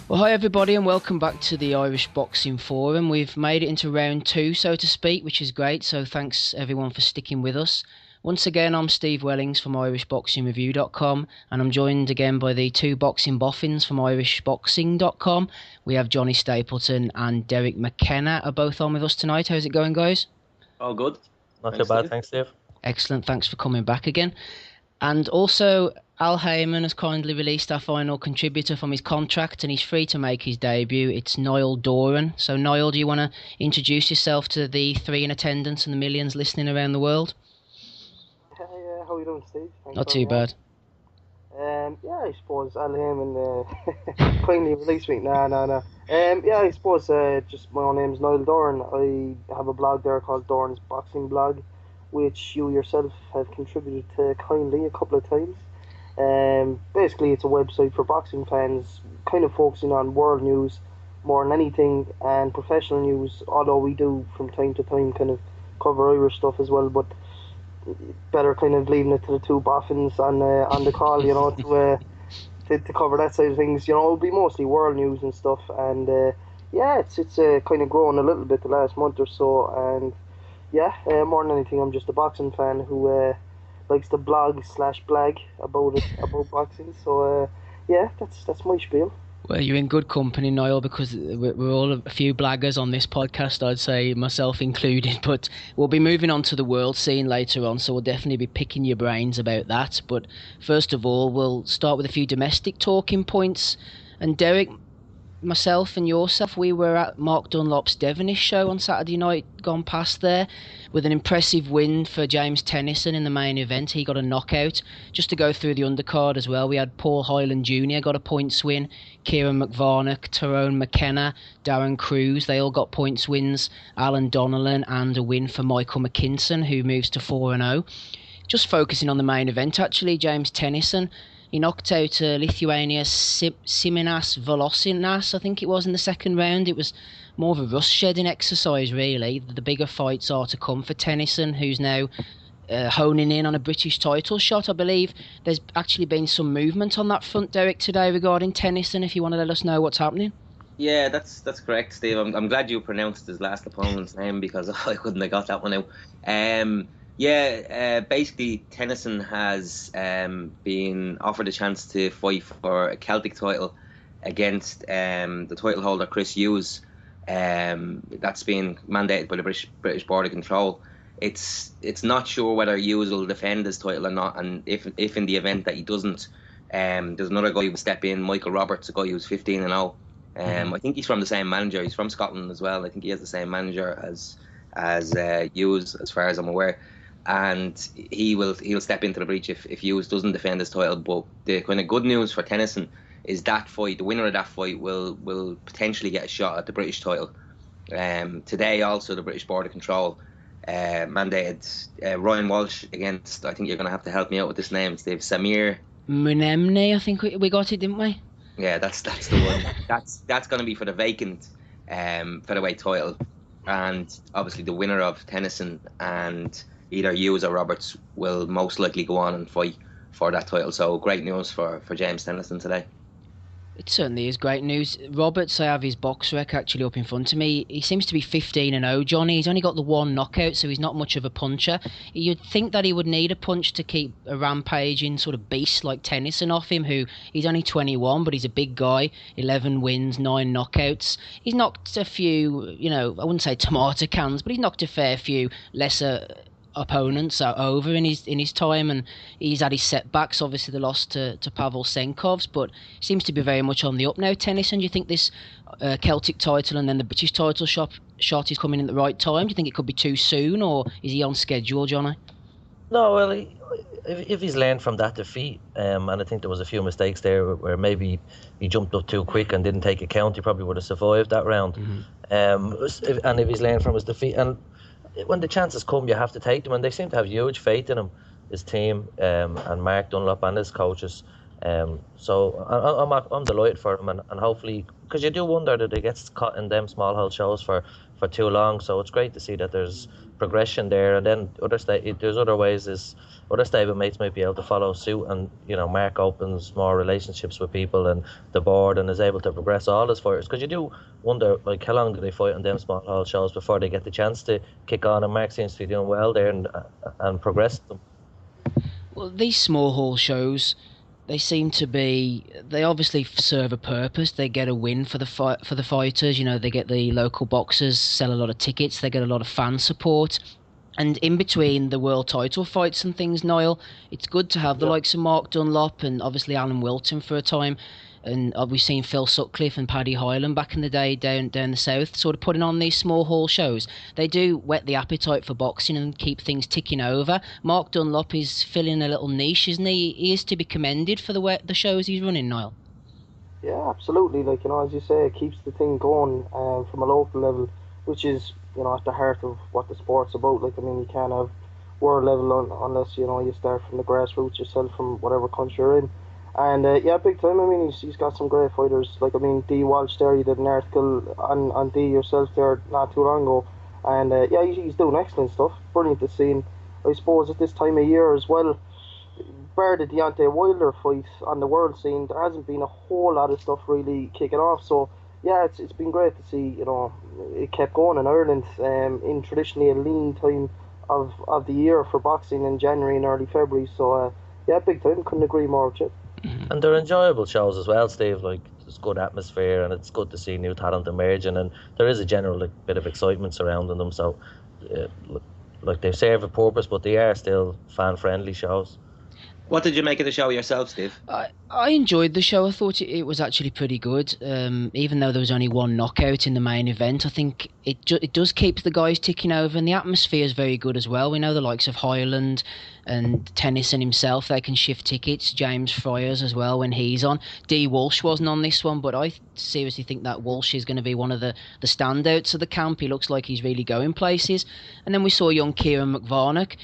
Well, hi everybody and welcome back to the Irish Boxing Forum. We've made it into round 2, so to speak, which is great, so thanks everyone for sticking with us. Once again, I'm Steve Wellings from irishboxingreview.com, and I'm joined again by the two boxing boffins from irishboxing.com. We have Jonny Stapleton and Derek McKenna are both on with us tonight. How's it going, guys? All good. Not too bad, thanks, Steve. Excellent, thanks for coming back again. And also, Al Heyman has kindly released our final contributor from his contract, and he's free to make his debut. It's Niall Doran. So, Niall, do you want to introduce yourself to the three in attendance and the millions listening around the world? Hey, how are you doing, Steve? Thanks. Not too bad. I suppose Al Heyman kindly released me. No. I suppose just my own name's Niall Doran. I have a blog there called Doran's Boxing Blog, which you yourself have contributed to kindly a couple of times. Basically, it's a website for boxing fans, kind of focusing on world news more than anything, and professional news, although we do from time to time kind of cover Irish stuff as well, but better kind of leaving it to the two boffins on the call, to cover that side of things. It'll be mostly world news and stuff, and it's kind of grown a little bit the last month or so, and more than anything, I'm just a boxing fan who likes to blog/blag about boxing. So that's my spiel. Well, you're in good company, Niall, because we're all a few blaggers on this podcast, I'd say, myself included. But we'll be moving on to the world scene later on, so we'll definitely be picking your brains about that. But first of all, we'll start with a few domestic talking points. And Derek, myself and yourself, we were at Mark Dunlop's Devenish show on Saturday night, gone past there, with an impressive win for James Tennyson in the main event. He got a knockout. Just to go through the undercard as well, we had Paul Hyland Jr. got a points win, Kieran McVarnock, Tyrone McKenna, Darren Cruz, they all got points wins, Alan Donnellan, and a win for Michael McKinson, who moves to 4-0. Just focusing on the main event, actually, James Tennyson, he knocked out Lithuania's Simonas Volosinas, I think it was, in the second round. It was more of a rust-shedding exercise, really. The bigger fights are to come for Tennyson, who's now honing in on a British title shot. I believe there's actually been some movement on that front, Derek, today regarding Tennyson, if you want to let us know what's happening. Yeah, that's correct, Steve. I'm glad you pronounced his last opponent's name, because I couldn't have got that one out. Basically, Tennyson has been offered a chance to fight for a Celtic title against the title holder Chris Hughes. That's been mandated by the British Border Control. It's not sure whether Hughes will defend his title or not, and if in the event that he doesn't, there's another guy who will step in, Michael Roberts, a guy who's 15-0. I think he's from the same manager. He's from Scotland as well. I think he has the same manager as Hughes, as far as I'm aware. And he'll step into the breach if Hughes doesn't defend his title. But the kind of good news for Tennyson is that fight, the winner of that fight, will potentially get a shot at the British title. Today, also, the British Border Control mandated Ryan Walsh against, I think you're going to have to help me out with this name, Steve, Samir Munemne, I think we got it, didn't we? Yeah, that's the one. That's going to be for the vacant featherweight title. And obviously the winner of Tennyson and either Hughes or Roberts will most likely go on and fight for that title. So great news for James Tennyson today. It certainly is great news. Roberts, I have his box rec actually up in front of me. He seems to be 15-0, Jonny. He's only got the one knockout, so he's not much of a puncher. You'd think that he would need a punch to keep a rampaging sort of beast like Tennyson off him, who he's only 21, but he's a big guy. 11 wins, 9 knockouts. He's knocked a few, I wouldn't say tomato cans, but he's knocked a fair few lesser opponents over in his time, and he's had his setbacks, obviously the loss to Pavel Senkov's, but seems to be very much on the up now. Tennyson, do you think this Celtic title and then the British title shot is coming in at the right time? Do you think it could be too soon, or is he on schedule, Jonny? No, well, if he's learned from that defeat, and I think there was a few mistakes there where maybe he jumped up too quick and didn't take account, he probably would have survived that round. Mm-hmm. And if he's learned from his defeat, and when the chances come, you have to take them, and they seem to have huge faith in him, his team, and Mark Dunlop and his coaches. So I'm delighted for him, and hopefully, because you do wonder that he gets caught in them small hole shows for for too long. So it's great to see that there's progression there. And then there's other ways other stable mates might be able to follow suit, and Mark opens more relationships with people and the board, and is able to progress all his fighters. Because you do wonder, like, how long do they fight on them small hall shows before they get the chance to kick on? And Mark seems to be doing well there and progress them. Well, these small hall shows, they obviously serve a purpose. They get a win for the fighters. They get the local boxers sell a lot of tickets. They get a lot of fan support. And in between the world title fights and things, Niall, it's good to have the likes of Mark Dunlop and obviously Alan Wilton for a time. And we've seen Phil Sutcliffe and Paddy Hyland back in the day down the south, sort of putting on these small hall shows. They do whet the appetite for boxing and keep things ticking over. Mark Dunlop is filling a little niche, isn't he? He is to be commended for the shows he's running, Niall. Yeah, absolutely. Like, as you say, it keeps the thing going from a local level, which is, at the heart of what the sport's about. Like, you can't have world level unless, you start from the grassroots yourself from whatever country you're in. And big time. He's got some great fighters. Like, D. Walsh there, you did an article on D yourself there not too long ago. And he's doing excellent stuff. Brilliant to see. And I suppose at this time of year as well, bar the Deontay Wilder fight on the world scene, there hasn't been a whole lot of stuff really kicking off. So yeah, it's been great to see. It kept going in Ireland in traditionally a lean time of the year for boxing in January and early February. So big time. Couldn't agree more with you. And they're enjoyable shows as well, Steve. Like, there's good atmosphere, and it's good to see new talent emerging, and there is a general bit of excitement surrounding them. So, they serve a purpose, but they are still fan-friendly shows. What did you make of the show yourself, Steve? I enjoyed the show. I thought it was actually pretty good. Even though there was only one knockout in the main event, I think it does keep the guys ticking over, and the atmosphere is very good as well. We know the likes of Hyland and Tennyson himself, they can shift tickets. James Fryers as well when he's on. D. Walsh wasn't on this one, but I seriously think that Walsh is going to be one of the standouts of the camp. He looks like he's really going places. And then we saw young Kieran McVarnock.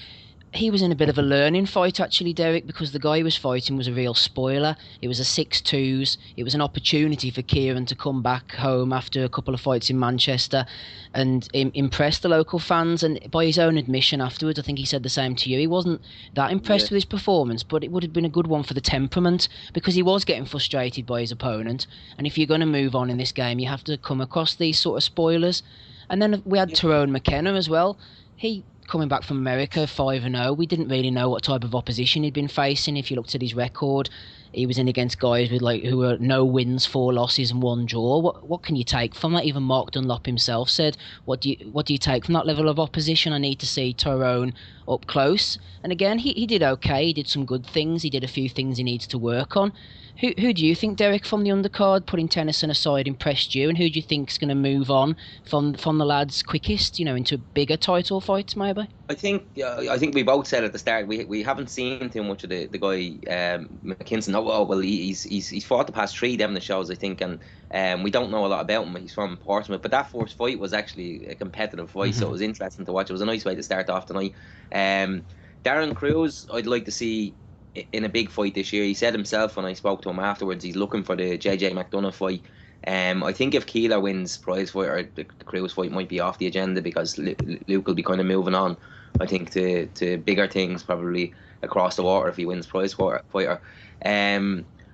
He was in a bit of a learning fight, actually, Derek, because the guy he was fighting was a real spoiler. It was a 6-2s. It was an opportunity for Kieran to come back home after a couple of fights in Manchester and impress the local fans. And by his own admission afterwards, I think he said the same to you. He wasn't that impressed with his performance, but it would have been a good one for the temperament, because he was getting frustrated by his opponent. And if you're going to move on in this game, you have to come across these sort of spoilers. And then we had Tyrone McKenna as well. He coming back from America, 5-0. We didn't really know what type of opposition he'd been facing. If you looked at his record, he was in against guys with who were no wins, 4 losses and 1 draw. What can you take from that? Even Mark Dunlop himself said, "What do you take from that level of opposition? I need to see Tyrone up close." And again, he did okay. He did some good things. He did a few things he needs to work on. Who do you think, Derek, from the undercard, putting Tennyson aside, impressed you, and who do you think is going to move on from the lads quickest, into bigger title fights, maybe? I think we both said at the start we haven't seen too much of the guy McKinson. He's fought the past 3 Devenish shows, I think, and we don't know a lot about him. He's from Portsmouth, but that first fight was actually a competitive fight, so it was interesting to watch. It was a nice way to start off tonight. Darren Cruz, I'd like to see in a big fight this year. He said himself when I spoke to him afterwards, he's looking for the JJ McDonough fight. I think if Keeler wins prize fight, or the Cruz fight might be off the agenda, because Luke will be kind of moving on, I think, to bigger things, probably across the water, if he wins prize fighter.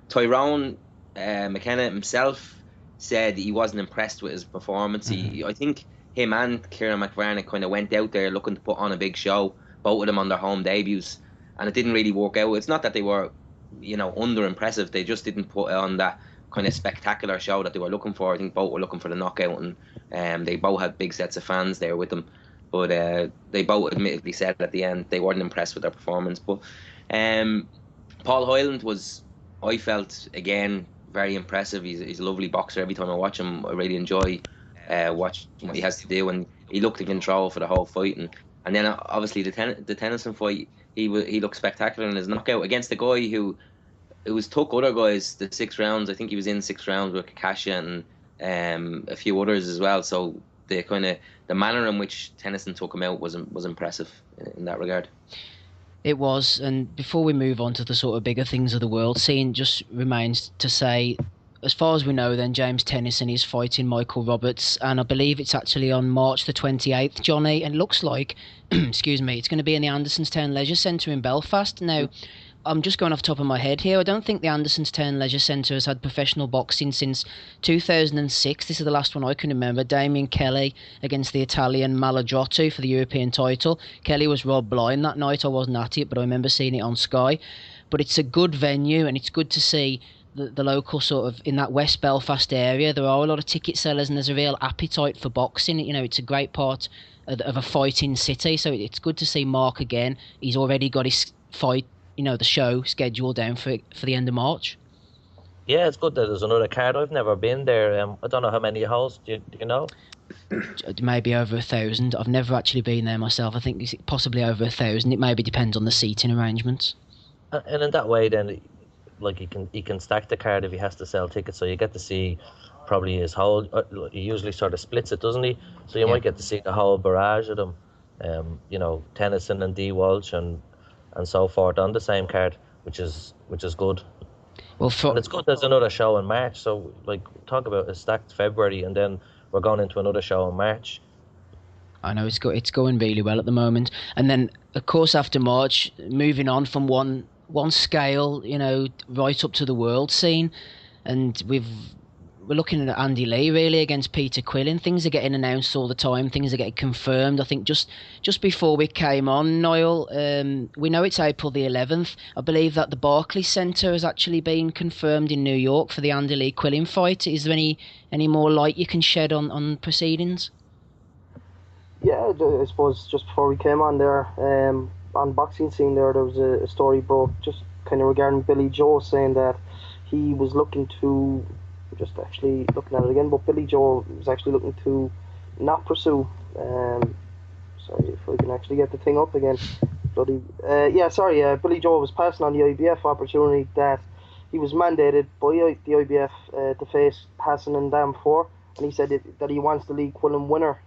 Tyrone McKenna himself said he wasn't impressed with his performance. I think him and Kieran McVarnock kind of went out there looking to put on a big show, both of them on their home debuts, and it didn't really work out. It's not that they were, under impressive. They just didn't put on that kind of spectacular show that they were looking for. I think both were looking for the knockout, and they both had big sets of fans there with them. But they both admittedly said at the end they weren't impressed with their performance. But Paul Hyland was, I felt, again, very impressive. He's a lovely boxer. Every time I watch him, I really enjoy watching what he has to do, and he looked in control for the whole fight. And then obviously the Tennyson fight, he looked spectacular in his knockout against the guy who took other guys the 6 rounds. I think he was in 6 rounds with Kakasha and a few others as well. So the manner in which Tennyson took him out was impressive in that regard. It was. And before we move on to the sort of bigger things of the world scene, just remains to say, as far as we know, then James Tennyson is fighting Michael Roberts, and I believe it's actually on March the 28th, Jonny, and it looks like, excuse me, it's going to be in the Andersonstown Leisure Centre in Belfast. Now, I'm just going off the top of my head here. I don't think the Andersonstown Leisure Centre has had professional boxing since 2006. This is the last one I can remember. Damien Kelly against the Italian Maladrotto for the European title. Kelly was robbed blind that night. I wasn't at it, but I remember seeing it on Sky. But it's a good venue, and it's good to see the local sort of in that West Belfast area. There are a lot of ticket sellers, and there's a real appetite for boxing. You know, it's a great part of a fighting city, so it's good to see Mark again. He's already got his fight, you know, the show scheduled down for the end of March. Yeah, it's good that there's another card. I've never been there. I don't know how many holes. Do you know? Maybe over 1,000. I've never actually been there myself. I think it's possibly over 1,000. It maybe depends on the seating arrangements. And in that way, then, like he can stack the card if he has to sell tickets, so you get to see probably his whole. He usually sort of splits it, doesn't he? So you might get to see the whole barrage of them. You know, Tennyson and D. Walsh and so forth on the same card, which is good. Well, and it's good there's another show in March. So like talk about a stacked February, and then we're going into another show in March. I know it's going really well at the moment, and then of course after March, moving on from one scale, you know, right up to the world scene, and we're looking at Andy Lee really against Peter Quillin. Things are getting announced all the time. Things are getting confirmed. I think just before we came on, Niall, we know it's April the 11th. I believe that the Barclays Centre has actually been confirmed in New York for the Andy Lee Quillin fight. Is there any more light you can shed on proceedings? Yeah, I suppose just before we came on there, on boxing scene there was a story broke just kind of regarding Billy Joe, saying that he was looking to, just actually looking at it again, but Billy Joe was actually looking to not pursue, sorry if I can actually get the thing up again, Billy Joe was passing on the IBF opportunity that he was mandated by the IBF to face Hassan and Dam 4, and he said that he wants the Lee Quillin winner,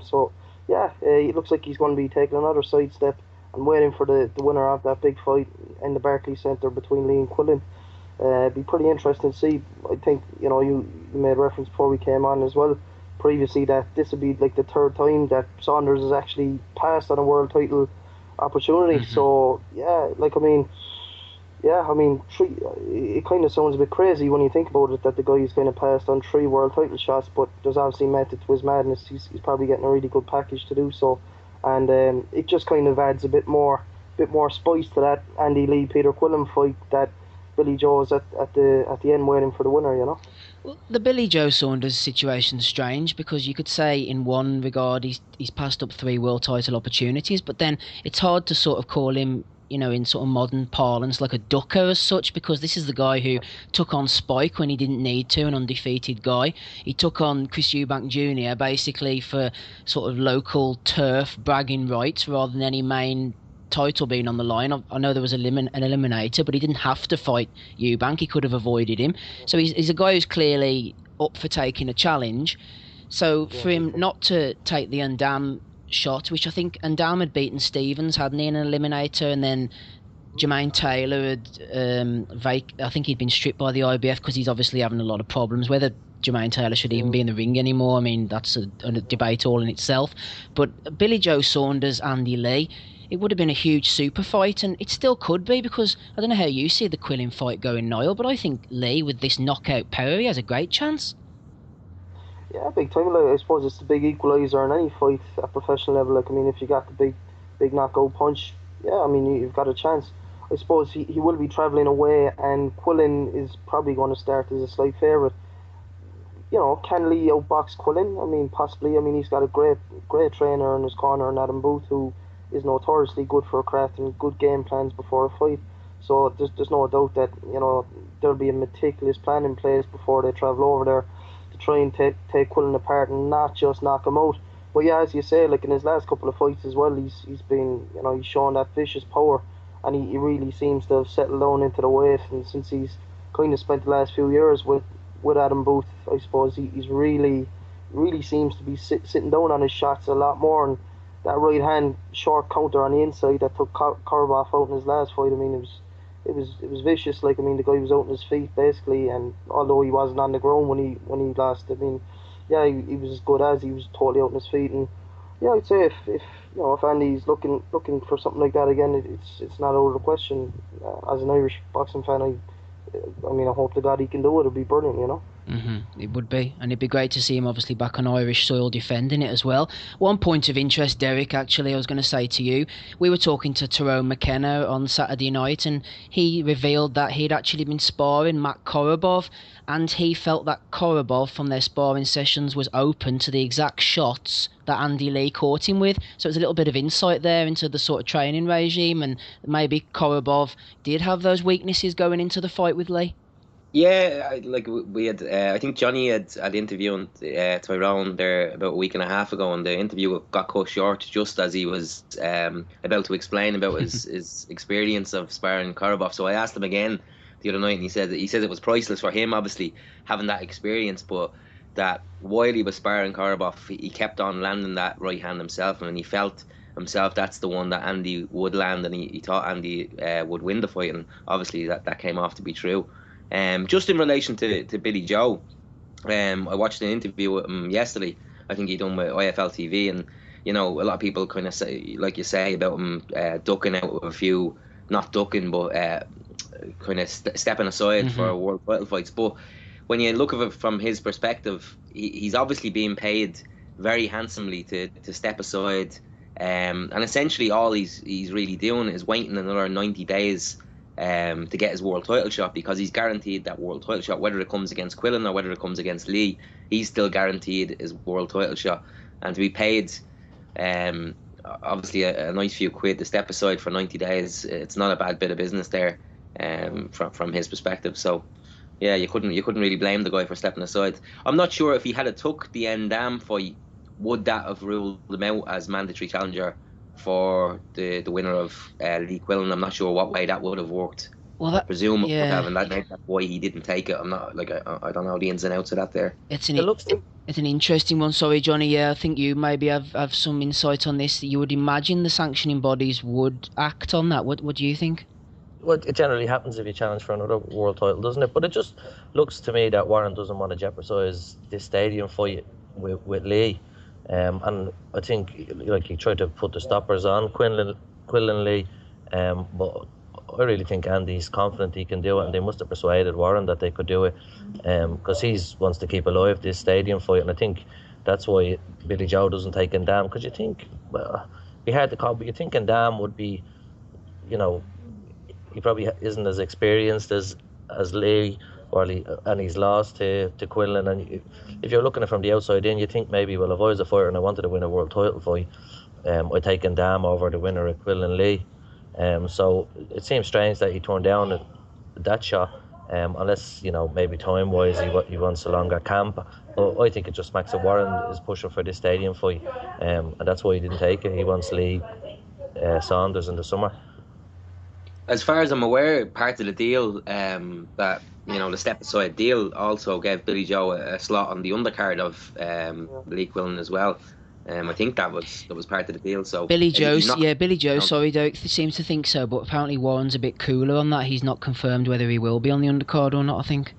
so yeah, it looks like he's going to be taking another sidestep and waiting for the winner of that big fight in the Barclays Centre between Lee and Quillin. It'd be pretty interesting to see. I think, you know, you made reference before we came on as well previously that this would be like the third time that Saunders has actually passed on a world title opportunity. Mm-hmm. So yeah, it kind of sounds a bit crazy when you think about it that the guy is kind of passed on 3 world title shots, but there's obviously method to his madness. He's probably getting a really good package to do so, and it just kind of adds a bit more spice to that Andy Lee Peter Quillin fight that Billy Joe's at the end waiting for the winner, you know. Well, the Billy Joe Saunders situation's strange because you could say in one regard he's passed up 3 world title opportunities, but then it's hard to sort of call him, you know, in sort of modern parlance, like a ducker as such, because this is the guy who took on Spike when he didn't need to, an undefeated guy. He took on Chris Eubank Jr. basically for sort of local turf bragging rights rather than any main title being on the line. I know there was an eliminator, but he didn't have to fight Eubank. He could have avoided him. So he's a guy who's clearly up for taking a challenge. So for him not to take the Undam shot, which I think Undam had beaten Stevens, hadn't he, in an eliminator, and then Jermaine Taylor had I think he'd been stripped by the IBF because he's obviously having a lot of problems. Whether Jermaine Taylor should even be in the ring anymore, I mean, that's a debate all in itself. But Billy Joe Saunders, Andy Lee, it would have been a huge super fight, and it still could be, because I don't know how you see the Quillin fight going, Niall, but I think Lee, with this knockout power, he has a great chance. Yeah, big time. Like, I suppose it's the big equaliser in any fight at professional level. Like, I mean, if you got the big knockout punch, yeah, I mean, you've got a chance. I suppose he will be travelling away, and Quillin is probably going to start as a slight favourite. You know, can Lee outbox Quillin? I mean, possibly. I mean, he's got a great trainer in his corner, in Adam Booth, who is notoriously good for crafting good game plans before a fight. So there's no doubt that, you know, there'll be a meticulous plan in place before they travel over there to try and take Quillin apart and not just knock him out. But yeah, as you say, like in his last couple of fights as well, he's been, you know, he's shown that vicious power, and he really seems to have settled down into the weight. And since he's kind of spent the last few years with Adam Booth, I suppose he's really seems to be sitting down on his shots a lot more. And that right hand short counter on the inside that took Korobov out in his last fight, I mean, it it was vicious. Like, I mean, the guy was out on his feet basically, and although he wasn't on the ground when he lost, I mean, yeah, he was as good as he was totally out on his feet. And yeah, I'd say if if Andy's looking for something like that again, it's not out of the question. As an Irish boxing fan, I mean, I hope to God he can do it. It'd be brilliant, you know. It would be, and it'd be great to see him obviously back on Irish soil defending it as well. One point of interest, Derek, actually, I was going to say to you, we were talking to Tyrone McKenna on Saturday night, and he revealed that he'd actually been sparring Matt Korobov, and he felt that Korobov from their sparring sessions was open to the exact shots that Andy Lee caught him with. So it was a little bit of insight there into the sort of training regime, and maybe Korobov did have those weaknesses going into the fight with Lee. Yeah, like we had, I think Jonny had interviewed Tyrone there about a week and a half ago, and the interview got cut short just as he was about to explain about his experience of sparring Korobov. So I asked him again the other night, and he said it was priceless for him, obviously having that experience, but that while he was sparring Korobov, he kept on landing that right hand himself, and he felt himself that's the one that Andy would land, and he thought Andy would win the fight, and obviously that came off to be true. Just in relation to Billy Joe, I watched an interview with him yesterday. I think he done with IFL TV, and a lot of people kind of say, like you say, about him ducking out of a few, not ducking, but kind of stepping aside for world title fights. But when you look at it from his perspective, he's obviously being paid very handsomely to step aside, and essentially all he's really doing is waiting another 90 days. To get his world title shot, because he's guaranteed that world title shot, whether it comes against Quillin or whether it comes against Lee, he's still guaranteed his world title shot. And to be paid obviously a nice few quid to step aside for 90 days, it's not a bad bit of business there from his perspective. So yeah, you couldn't really blame the guy for stepping aside. I'm not sure if he had took the Ndam fight, would that have ruled him out as mandatory challenger for the winner of Lee Quillin. I'm not sure what way that would have worked. Well, I presume it would have, and that's why he didn't take it. I'm not I don't know the ins and outs of that there. It's an interesting one. Sorry, Jonny. Yeah, I think you maybe have some insight on this. You would imagine the sanctioning bodies would act on that. What do you think? Well, it generally happens if you challenge for another world title, doesn't it? But it just looks to me that Warren doesn't want to jeopardise this stadium fight with Lee. And I think he tried to put the stoppers on Quillin Lee, but I really think Andy's confident he can do it, and they must have persuaded Warren that they could do it, because he wants to keep alive this stadium fight, and I think that's why Billy Joe doesn't take Ndam, because you think, well, be hard to call, but you think Ndam would be, he probably isn't as experienced as Lee, and he's lost to Quillin, and if you're looking at it from the outside in, you think maybe, well, if I was a fighter and I wanted to win a world title fight, I'd take Ndam over the winner of Quillin Lee. So it seems strange that he turned down that shot, unless maybe time wise he wants a longer camp. But I think it just makes it Warren is pushing for this stadium fight, and that's why he didn't take it. He wants Lee Saunders in the summer. As far as I'm aware, part of the deal that the step aside deal also gave Billy Joe a slot on the undercard of Lee Quillin as well. I think that was part of the deal. So Billy Joe, sorry, Derek seems to think so, but apparently Warren's a bit cooler on that. He's not confirmed whether he will be on the undercard or not, I think.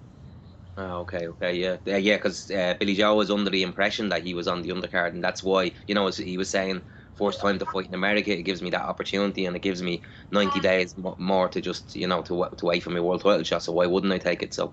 Oh, okay, yeah, because Billy Joe was under the impression that he was on the undercard, and that's why, as he was saying, first time to fight in America, it gives me that opportunity, and it gives me 90 days more to just, to wait for my world title shot, so why wouldn't I take it? So,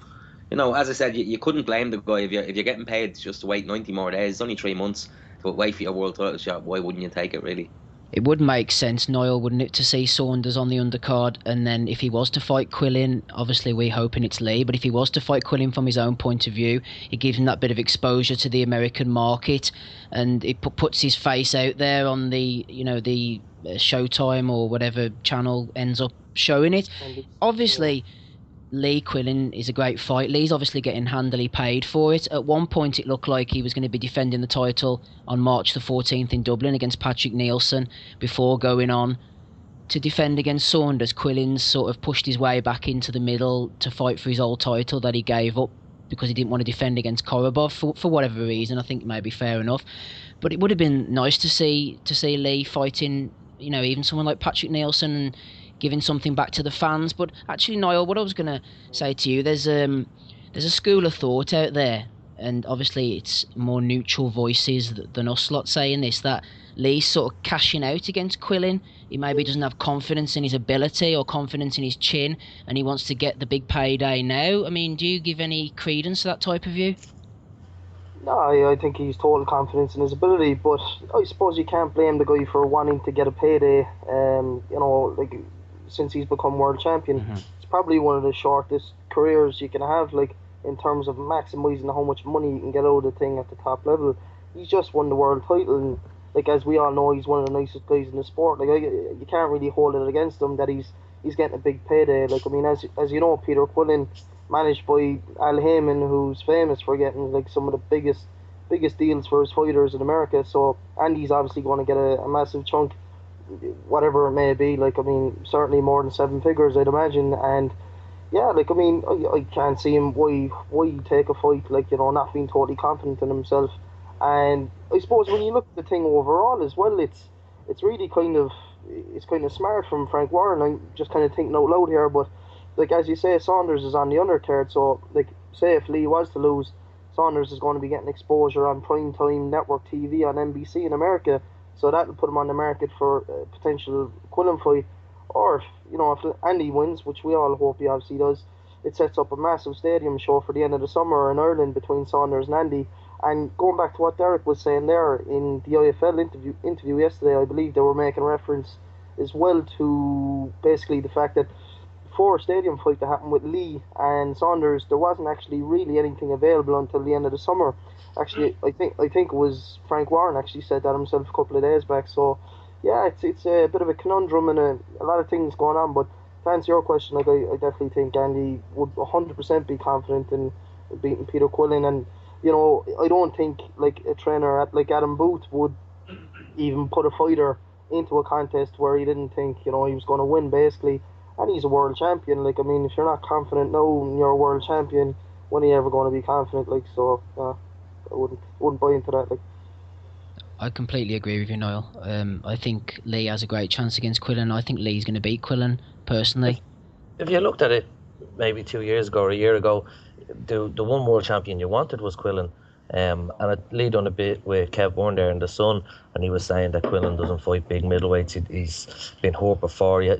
as I said, you couldn't blame the guy if you're getting paid just to wait 90 more days. It's only 3 months to wait for your world title shot. Why wouldn't you take it, really? It would make sense, Niall, wouldn't it, to see Saunders on the undercard, and then if he was to fight Quillin, obviously we're hoping it's Lee, but if he was to fight Quillin from his own point of view, it gives him that bit of exposure to the American market, and it puts his face out there on the Showtime or whatever channel ends up showing it. Obviously, Lee Quillin is a great fight. Lee's obviously getting handily paid for it. At one point it looked like he was going to be defending the title on March the 14th in Dublin against Patrick Nielsen before going on to defend against Saunders. Quillin's sort of pushed his way back into the middle to fight for his old title that he gave up because he didn't want to defend against Korobov for whatever reason. I think maybe fair enough. But it would have been nice to see Lee fighting, even someone like Patrick Nielsen, and giving something back to the fans. But actually, Niall, what I was going to say to you, there's a school of thought out there, and obviously it's more neutral voices than us lot saying this, that Lee's sort of cashing out against Quillin. He maybe doesn't have confidence in his ability or confidence in his chin, and he wants to get the big payday now. I mean, do you give any credence to that type of view? No, I think he's total confidence in his ability, but I suppose you can't blame the guy for wanting to get a payday. Since he's become world champion, it's probably one of the shortest careers you can have, in terms of maximising how much money you can get out of the thing at the top level. He's just won the world title, and as we all know, he's one of the nicest guys in the sport. You can't really hold it against him that he's getting a big payday. As you know, Peter Quillin, managed by Al Heyman, who's famous for getting some of the biggest deals for his fighters in America. So Andy's obviously going to get a massive chunk, whatever it may be. Certainly more than 7 figures, I'd imagine. And yeah, I can't see him why take a fight, not being totally confident in himself. And I suppose when you look at the thing overall as well, it's really kind of smart from Frank Warren. I'm just kind of thinking out loud here, but as you say, Saunders is on the undercard, so say if Lee was to lose, Saunders is going to be getting exposure on primetime network TV on NBC in America, so that'll put him on the market for a potential Quillin fight. Or if Andy wins, which we all hope he obviously does, it sets up a massive stadium show for the end of the summer in Ireland between Saunders and Andy. And going back to what Derek was saying there in the IFL interview yesterday, I believe they were making reference as well to basically the fact that for a stadium fight that happened with Lee and Saunders, there wasn't actually really anything available until the end of the summer. Actually, I think it was Frank Warren actually said that himself a couple of days back. So yeah, it's a bit of a conundrum and a lot of things going on. But to answer your question, I definitely think Andy would 100% be confident in beating Peter Quillin. And I don't think a trainer like Adam Booth would even put a fighter into a contest where he didn't think he was going to win, basically. And he's a world champion. If you're not confident now and you're a world champion, when are you ever going to be confident? I wouldn't buy into that. I completely agree with you, Niall. I think Lee has a great chance against Quillin. I think Lee's going to beat Quillin, personally. If you looked at it maybe 2 years ago or a year ago, the one world champion you wanted was Quillin. And it lead on a bit with Kev Bourne there in The Sun, and he was saying that Quillin doesn't fight big middleweights. He's been hurt before, he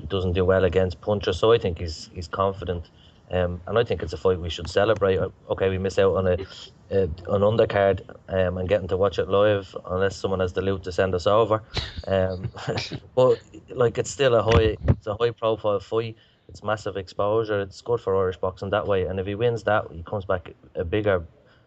doesn't do well against punchers. So I think he's confident, and I think it's a fight we should celebrate. Okay, we miss out on an undercard and getting to watch it live unless someone has the loot to send us over. But it's still a high profile fight. It's massive exposure. It's good for Irish boxing that way. And if he wins that, he comes back a bigger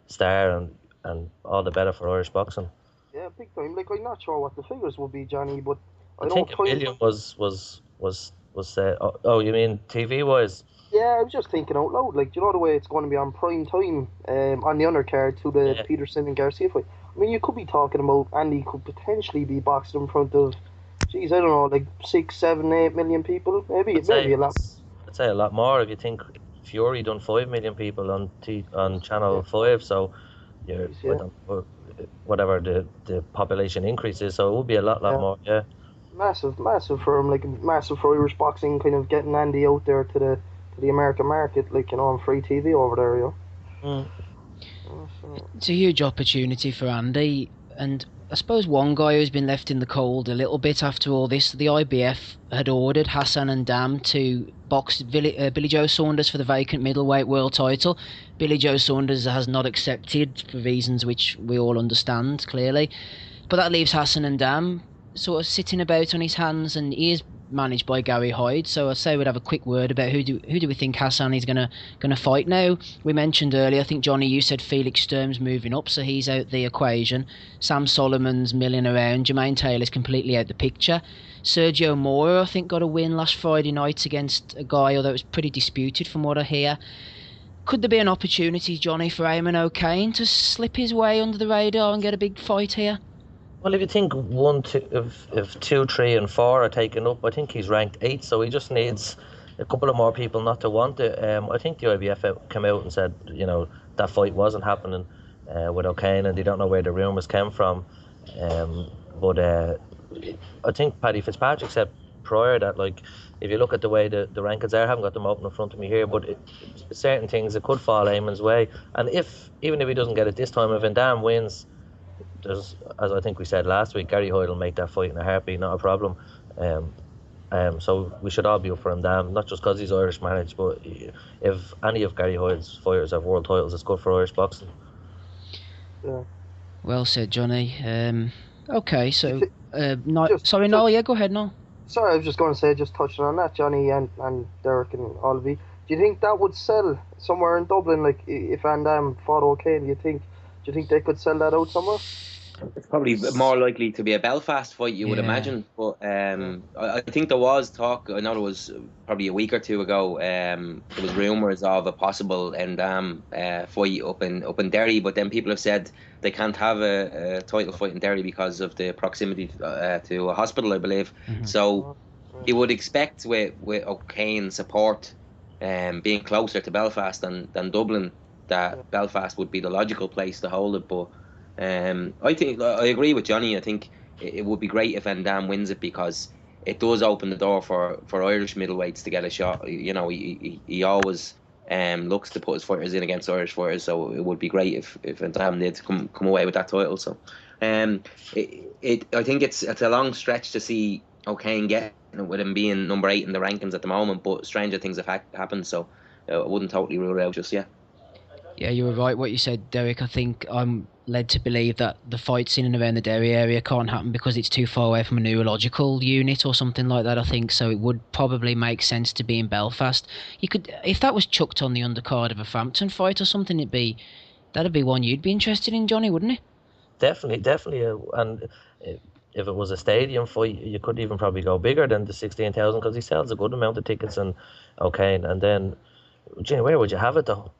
star and all the better for Irish boxing. Yeah, big time. I'm not sure what the figures will be, Johnny, but I think $1 million was said. Oh, you mean TV wise? Yeah, I was just thinking out loud. The way it's going to be on prime time on the undercard to the Peterson and Garcia fight. I mean, you could be talking about Andy could potentially be boxed in front of, I don't know, 6, 7, 8 million people. Maybe a lot. I'd say a lot more if you think Fury done 5 million people on Channel 5, so whatever the population increases, so it would be a lot more. Yeah, massive for him, massive for Irish boxing, kind of getting Andy out there to the American market, on free TV over there. It's a huge opportunity for Andy, and I suppose one guy who's been left in the cold a little bit after all this, the IBF had ordered Hassan and Dam to box Billy Joe Saunders for the vacant middleweight world title. Billy Joe Saunders has not accepted for reasons which we all understand clearly, but that leaves Hassan and Dam sort of sitting about on his hands, and he is managed by Gary Hyde. So I'd say we'd have a quick word about who do we think Hassan is gonna fight now. We mentioned earlier, I think Jonny, you said Felix Sturm's moving up, so he's out the equation. Sam Solomon's milling around. Jermaine Taylor's completely out the picture. Sergio Mora, I think, got a win last Friday night against a guy, although it was pretty disputed from what I hear. Could there be an opportunity, Jonny, for Eamon O'Kane to slip his way under the radar and get a big fight here? Well, if you think if 2, 3 and 4 are taken up, I think he's ranked 8, so he just needs a couple of more people not to want it. I think the IBF came out and said, that fight wasn't happening with O'Kane, and they don't know where the rumours came from. But I think Paddy Fitzpatrick said prior that, like, if you look at the way the rankings are, I haven't got them open in front of me here, but certain things, it could fall Eamon's way. And even if he doesn't get it this time, if Van Damme wins, there's, as I think we said last week, Gary Hoyle will make that fight in a heartbeat, not a problem. So we should all be up for Van Damme, not just because he's Irish managed, but if any of Gary Hoyle's fighters have world titles, it's good for Irish boxing. Yeah. Well said, Jonny. Okay, so Niall, yeah, go ahead, Niall. Sorry, I was just going to say, just touching on that, Jonny and Derek and Olvie, do you think that would sell somewhere in Dublin? Like, if Van Damme fought okay, do you think they could sell that out somewhere? It's probably more likely to be a Belfast fight, you would imagine. But I think there was talk, I know there was probably a week or two ago, there was rumours of a possible Van Damme fight up in Derry, but then people have said they can't have a title fight in Derry because of the proximity to a hospital, I believe. Mm-hmm. So you would expect with O'Kane support being closer to Belfast than Dublin, that Belfast would be the logical place to hold it. But I think I agree with Jonny. I think it would be great if Van Damme wins it, because it does open the door for Irish middleweights to get a shot. You know, he always looks to put his fighters in against Irish fighters, so it would be great if Van Damme did come away with that title. So I think it's a long stretch to see O'Kane getting it with him being number 8 in the rankings at the moment, but stranger things have happened, so I wouldn't totally rule it out just yet. Yeah, you were right what you said, Derek. I think I'm led to believe that the fights in and around the Derry area can't happen because it's too far away from a neurological unit or something like that, I think. So it would probably make sense to be in Belfast. You could, if that was chucked on the undercard of a Frampton fight or something, that'd be one you'd be interested in, Jonny, wouldn't it? Definitely. And if it was a stadium fight, you could even probably go bigger than the 16,000, because he sells a good amount of tickets. And and then, Jenny, where would you have it though?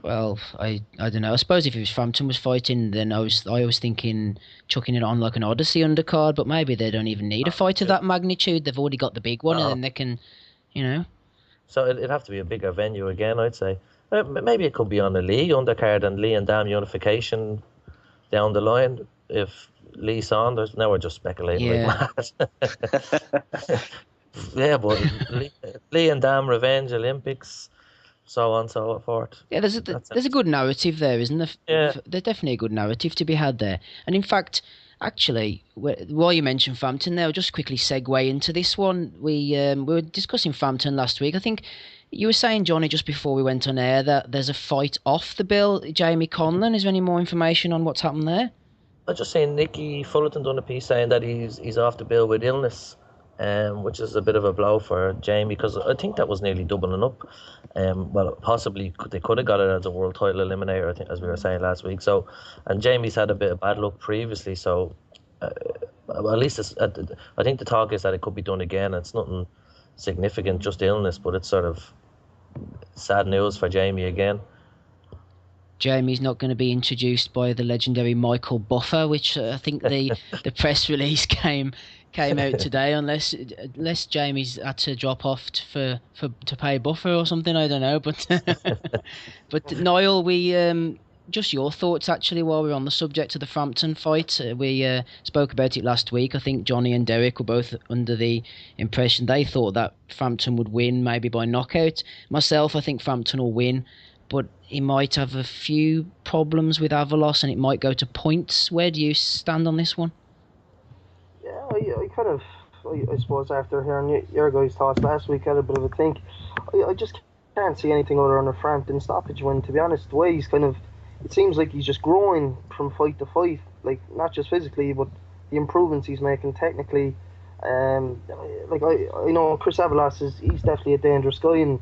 Well, I don't know. I suppose if it was Frampton was fighting, then I was thinking chucking it on like an Odyssey undercard, but maybe they don't even need a fight of that magnitude. They've already got the big one, and then they can, So it'd have to be a bigger venue again, I'd say. Maybe it could be on a Lee undercard and Lee and Dam unification down the line. If Lee Saunders, now we're just speculating like mad. Yeah, but Lee and Dam Revenge Olympics, so on and so forth. Yeah, there's a good narrative there, isn't there? Yeah. There's definitely a good narrative to be had there. And in fact, actually, while you mentioned Frampton there, I'll just quickly segue into this one. We were discussing Frampton last week. I think you were saying, Jonny, just before we went on air, that there's a fight off the bill. Jamie Conlon, is there any more information on what's happened there? I just seen Nicky Fullerton done a piece saying that he's off the bill with illness, which is a bit of a blow for Jamie, because I think that was nearly doubling up. Well, possibly they could have got it as a world title eliminator, I think, as we were saying last week. So, and Jamie's had a bit of bad luck previously, so at least I think the talk is that it could be done again. It's nothing significant, just illness, but it's sort of sad news for Jamie again. Jamie's not going to be introduced by the legendary Michael Buffer, which I think the press release came out today, unless Jamie's had to drop off to pay Buffer or something. I don't know, but Niall, we just your thoughts actually while we're on the subject of the Frampton fight. We spoke about it last week. I think Jonny and Derek were both under the impression they thought that Frampton would win, maybe by knockout. Myself, I think Frampton will win, but he might have a few problems with Avalos and it might go to points. Where do you stand on this one? Yeah, I suppose after hearing your guys' thoughts last week, I had a bit of a think. I just can't see anything other than a Frampton stoppage win, to be honest. The way he's it seems like he's just growing from fight to fight, like not just physically, but the improvements he's making technically. I know Chris Avalos he's definitely a dangerous guy, and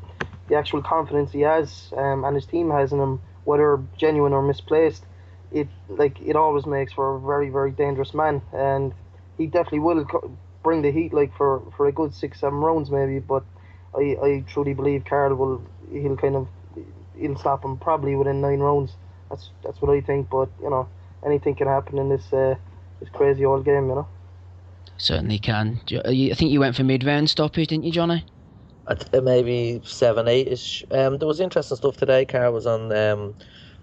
the actual confidence he has and his team has in him, whether genuine or misplaced, it always makes for a very, very dangerous man, and he definitely will bring the heat for a good 6-7 rounds maybe. But I truly believe Carl he'll stop him probably within 9 rounds. That's what I think. But anything can happen in this crazy old game. Certainly can. I think you went for mid-round stoppage, didn't you, Jonny? Maybe 7-8ish. There was interesting stuff today. Carl was on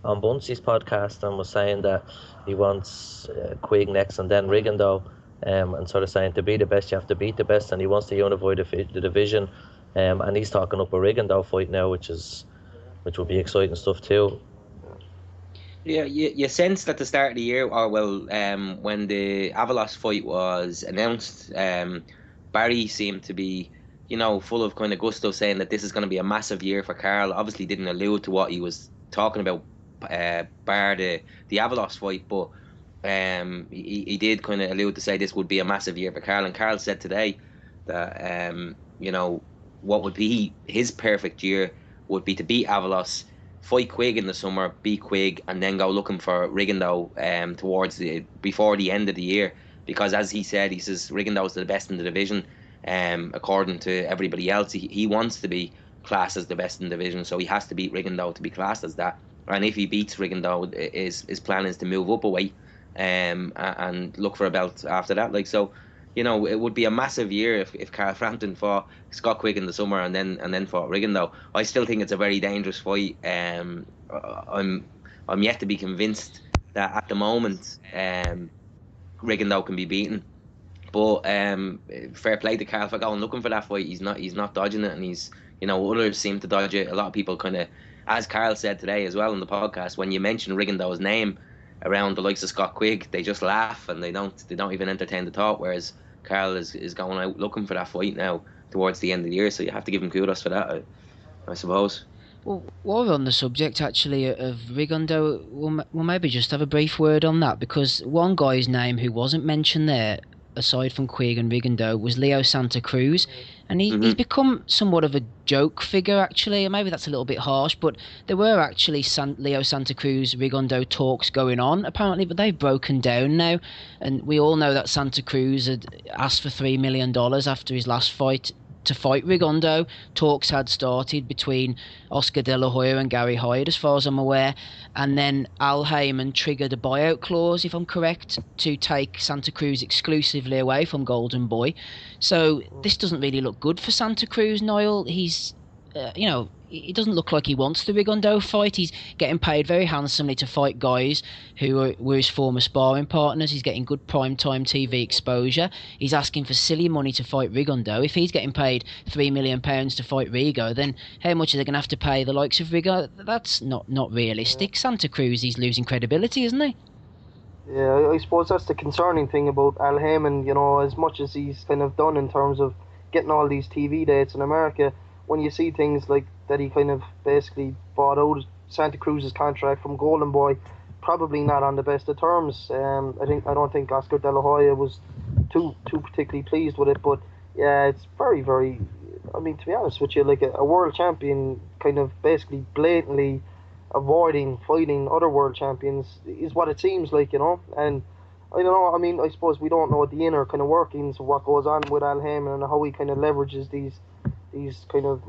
Buncey's podcast and was saying that he wants Quigg next and then Rigondeaux. and sort of saying to be the best, you have to beat the best, and he wants to unify the division. And he's talking up a Rigondeaux fight now, which will be exciting stuff too. Yeah, you sensed at the start of the year, or when the Avalos fight was announced, Barry seemed to be, full of kind of gusto, saying that this is going to be a massive year for Carl. Obviously, didn't allude to what he was talking about, bar the Avalos fight, but he did kind of allude to say this would be a massive year for Carl. And Carl said today that what would be his perfect year would be to beat Avalos, fight Quigg in the summer, beat Quigg, and then go looking for Rigondeaux before the end of the year. Because as he said, he says Rigondeaux's the best in the division. According to everybody else, he wants to be classed as the best in the division, so he has to beat Rigondeaux to be classed as that. And if he beats Rigondeaux, his plan is to move up a weight and look for a belt after that. It would be a massive year if Carl Frampton fought Scott Quigg in the summer and then fought Rigondeaux. I still think it's a very dangerous fight. I'm yet to be convinced that at the moment Rigondeaux can be beaten. But fair play to Carl for going looking for that fight. He's not dodging it, and he's others seem to dodge it. A lot of people kind of, as Carl said today as well on the podcast, when you mention Rigondeaux's name around the likes of Scott Quigg, they just laugh and they don't even entertain the thought. Whereas Carl is going out looking for that fight now towards the end of the year, so you have to give him kudos for that, I suppose. Well, while we're on the subject actually of Rigondeaux, we'll maybe just have a brief word on that, because one guy's name who wasn't mentioned there, aside from Quigg and Rigondeaux, was Leo Santa Cruz, and he's become somewhat of a joke figure actually, and maybe that's a little bit harsh, but there were actually Leo Santa Cruz Rigondeaux talks going on apparently, but they've broken down now, and we all know that Santa Cruz had asked for $3 million after his last fight to fight Rigondeaux. Talks had started between Oscar De La Hoya and Gary Hyde, as far as I'm aware, and then Al Heyman triggered a buyout clause, if I'm correct, to take Santa Cruz exclusively away from Golden Boy. So this doesn't really look good for Santa Cruz, Niall. He's it doesn't look like he wants the Rigondeaux fight. He's getting paid very handsomely to fight guys who were his former sparring partners. He's getting good primetime TV exposure. He's asking for silly money to fight Rigondeaux. If he's getting paid £3 million to fight Rigo, then how much are they going to have to pay the likes of Rigo? That's not realistic. Santa Cruz, he's losing credibility, isn't he? Yeah, I suppose that's the concerning thing about Al Heyman, as much as he's kind of done in terms of getting all these TV dates in America. When you see things like that, he kind of basically bought out Santa Cruz's contract from Golden Boy, probably not on the best of terms. I don't think Oscar De La Hoya was too particularly pleased with it, but yeah, it's very, very. I mean, to be honest with you, like a world champion kind of basically blatantly avoiding fighting other world champions is what it seems like, and I don't know. I mean, I suppose we don't know the inner kind of workings of what goes on with Al Heyman and how he kind of leverages these kind of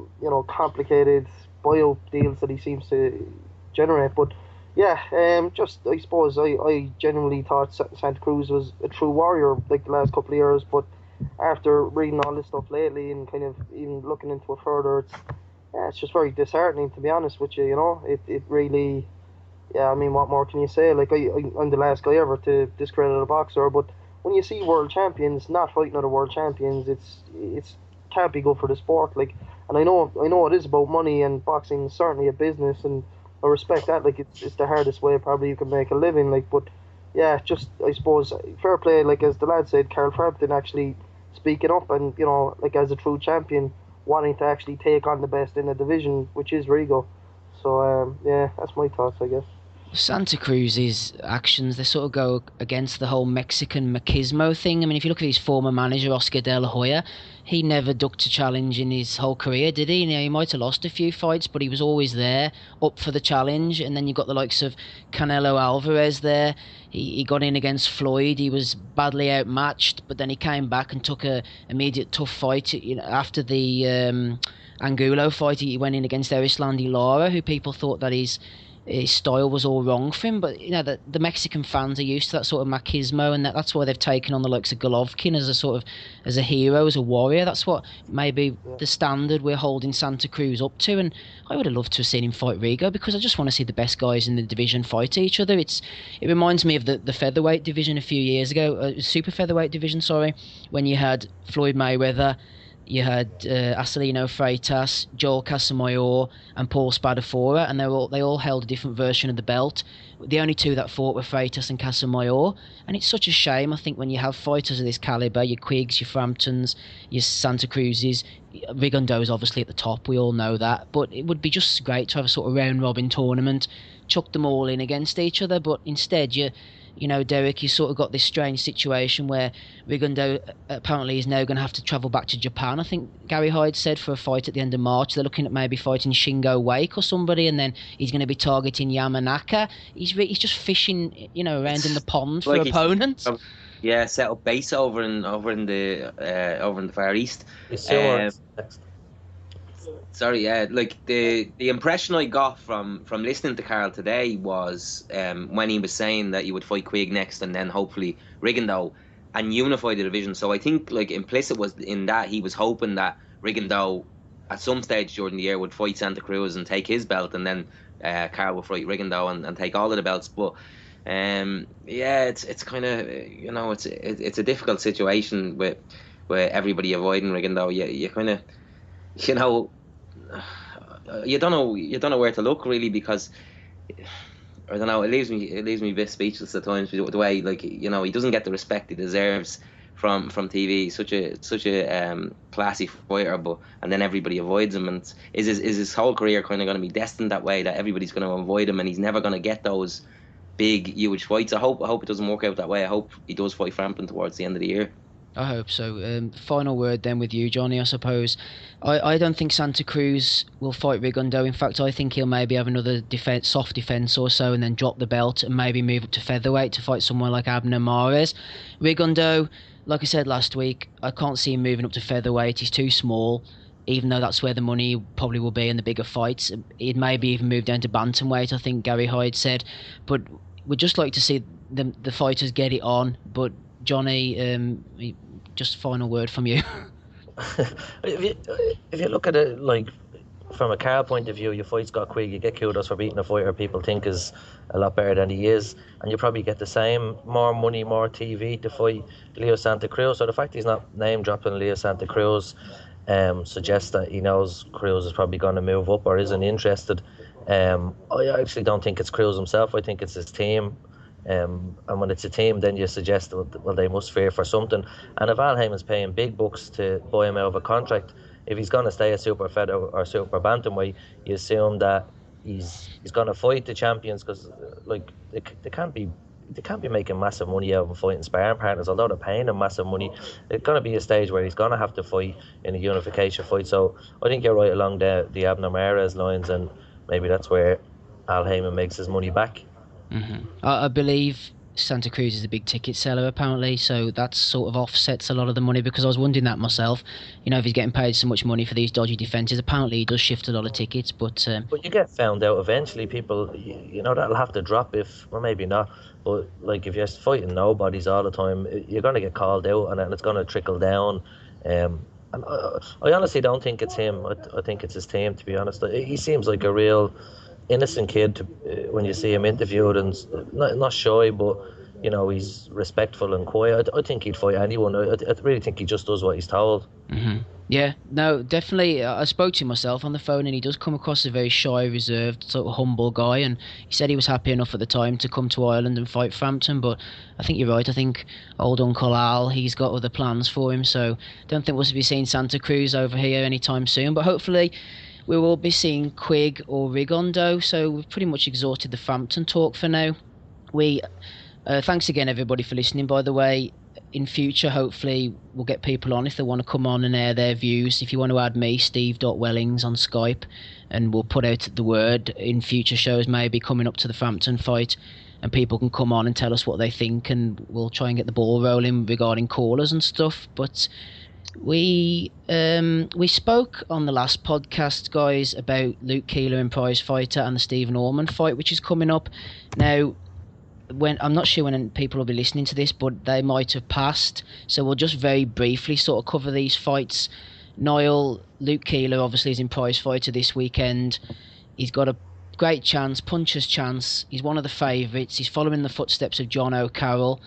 complicated bio deals that he seems to generate. But yeah, I suppose I genuinely thought Santa Cruz was a true warrior like the last couple of years, but after reading all this stuff lately and kind of even looking into it further, it's just very disheartening, to be honest with you. It really, yeah, I mean, what more can you say? Like I'm the last guy ever to discredit a boxer, but when you see world champions not fighting other world champions, it's can't be good for the sport. Like, and I know it is about money, and boxing is certainly a business, and I respect that. Like, it's the hardest way probably you can make a living. Like, but yeah, just I suppose fair play. Like as the lad said, Carl Frampton actually speaking up, and like as a true champion, wanting to actually take on the best in the division, which is Rigo. So yeah, that's my thoughts, I guess. Santa Cruz's actions, they sort of go against the whole Mexican machismo thing. I mean, if you look at his former manager, Oscar De La Hoya, he never ducked a challenge in his whole career, did he? He might have lost a few fights, but he was always there, up for the challenge. And then you've got the likes of Canelo Alvarez there. He got in against Floyd. He was badly outmatched, but then he came back and took a immediate tough fight after the Angulo fight, he went in against Erislandy Lara, who people thought that his style was all wrong for him. But the Mexican fans are used to that sort of machismo, and that's why they've taken on the likes of Golovkin as a hero, as a warrior. That's what maybe the standard we're holding Santa Cruz up to. And I would have loved to have seen him fight Rigo, because I just want to see the best guys in the division fight each other. It reminds me of the featherweight division a few years ago, super featherweight division, sorry, when you had Floyd Mayweather, you had Acelino Freitas, Joel Casamayor, and Paul Spadafora, and they all held a different version of the belt. The only two that fought were Freitas and Casamayor, and it's such a shame, I think, when you have fighters of this calibre, your Quiggs, your Framptons, your Santa Cruzes. Rigondeaux's obviously at the top, we all know that, but it would be just great to have a sort of round-robin tournament, chuck them all in against each other, but instead Derek, you sort of got this strange situation where Rigondeaux apparently is now going to have to travel back to Japan. I think Gary Hyde said for a fight at the end of March. They're looking at maybe fighting Shingo Wake or somebody, and then he's going to be targeting Yamanaka. He's just fishing, around in the pond for opponents. Yeah, set up base over in the Far East. Sorry, yeah. Like the impression I got from listening to Carl today was when he was saying that you would fight Quigg next and then hopefully Rigondeaux and unify the division. So I think like implicit was in that he was hoping that Rigondeaux at some stage during the year would fight Santa Cruz and take his belt, and then Carl would fight Rigondeaux and take all of the belts. But it's kind of it's a difficult situation with everybody avoiding Rigondeaux. You kind of you don't know where to look really, because I don't know, it leaves me a bit speechless at times the way he doesn't get the respect he deserves from TV. Such a classy fighter, and then everybody avoids him, and is his whole career kind of going to be destined that way, that everybody's going to avoid him and he's never going to get those big huge fights? I hope it doesn't work out that way. I hope he does fight Frampton towards the end of the year. I hope so. Final word then with you, Jonny, I suppose. I don't think Santa Cruz will fight Rigondeaux. In fact, I think he'll maybe have another soft defence or so and then drop the belt and maybe move up to featherweight to fight someone like Abner Mares. Rigondeaux, like I said last week, I can't see him moving up to featherweight. He's too small, even though that's where the money probably will be in the bigger fights. He'd maybe even move down to bantamweight, I think Gary Hyde said. But we'd just like to see the fighters get it on. But Jonny, just final word from you. if you look at it like from a Carl point of view, you fight Scott Quigg, you get kudos for beating a fighter people think is a lot better than he is, and you probably get the same, more money, more TV to fight Leo Santa Cruz. So the fact he's not name dropping Leo Santa Cruz suggests that he knows Cruz is probably going to move up or isn't interested. I actually don't think it's Cruz himself. I think it's his team. And when it's a team, then you suggest, well, they must fear for something. And if Al Heyman's paying big bucks to buy him out of a contract, if he's going to stay a super feather or super bantamweight, you assume that he's going to fight the champions, because they can't be making massive money out of fighting sparring partners, although they're paying him massive money. It's going to be a stage where he's going to have to fight in a unification fight. So I think you're right along the Abner Mares lines, and maybe that's where Al Heyman makes his money back. Mm-hmm. I believe Santa Cruz is a big ticket seller apparently, so that sort of offsets a lot of the money, because I was wondering that myself. If he's getting paid so much money for these dodgy defences, apparently he does shift a lot of tickets. But you get found out eventually. People, that'll have to drop or maybe not. But if you're fighting nobodies all the time, you're going to get called out, and then it's going to trickle down. And I honestly don't think it's him. I think it's his team, to be honest. He seems like a real innocent kid when you see him interviewed, and not shy, but he's respectful and quiet. I think he'd fight anyone. I really think he just does what he's told. Mm-hmm. Yeah, no, definitely. I spoke to him myself on the phone, and he does come across as a very shy, reserved, sort of humble guy, and he said he was happy enough at the time to come to Ireland and fight Frampton. But I think you're right. I think old Uncle Al, he's got other plans for him, so don't think we'll be seeing Santa Cruz over here anytime soon, but hopefully we will be seeing Quigg or Rigondeaux. So we've pretty much exhausted the Frampton talk for now. Thanks again, everybody, for listening, by the way. In future, hopefully, we'll get people on if they want to come on and air their views. If you want to add me, steve.wellings on Skype, and we'll put out the word in future shows, maybe coming up to the Frampton fight, and people can come on and tell us what they think, and we'll try and get the ball rolling regarding callers and stuff. But We spoke on the last podcast, guys, about Luke Keeler in Prize Fighter and the Stephen Ormond fight, which is coming up. Now, I'm not sure when people will be listening to this, but they might have passed. So we'll just very briefly sort of cover these fights. Niall, Luke Keeler obviously is in Prize Fighter this weekend. He's got a great chance, puncher's chance. He's one of the favourites. He's following the footsteps of John O'Carroll.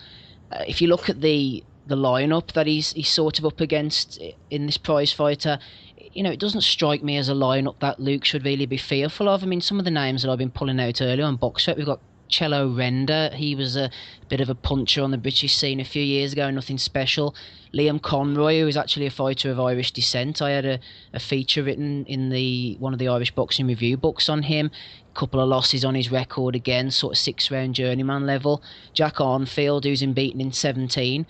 If you look at the lineup that he's sort of up against in this Prize Fighter, it doesn't strike me as a lineup that Luke should really be fearful of. I mean, some of the names that I've been pulling out earlier on Boxrec, we've got Cello Render. He was a bit of a puncher on the British scene a few years ago, nothing special. Liam Conroy, who is actually a fighter of Irish descent. I had a feature written in one of the Irish Boxing Review books on him. A couple of losses on his record again, sort of 6-round journeyman level. Jack Arnfield, who's been beaten in 17,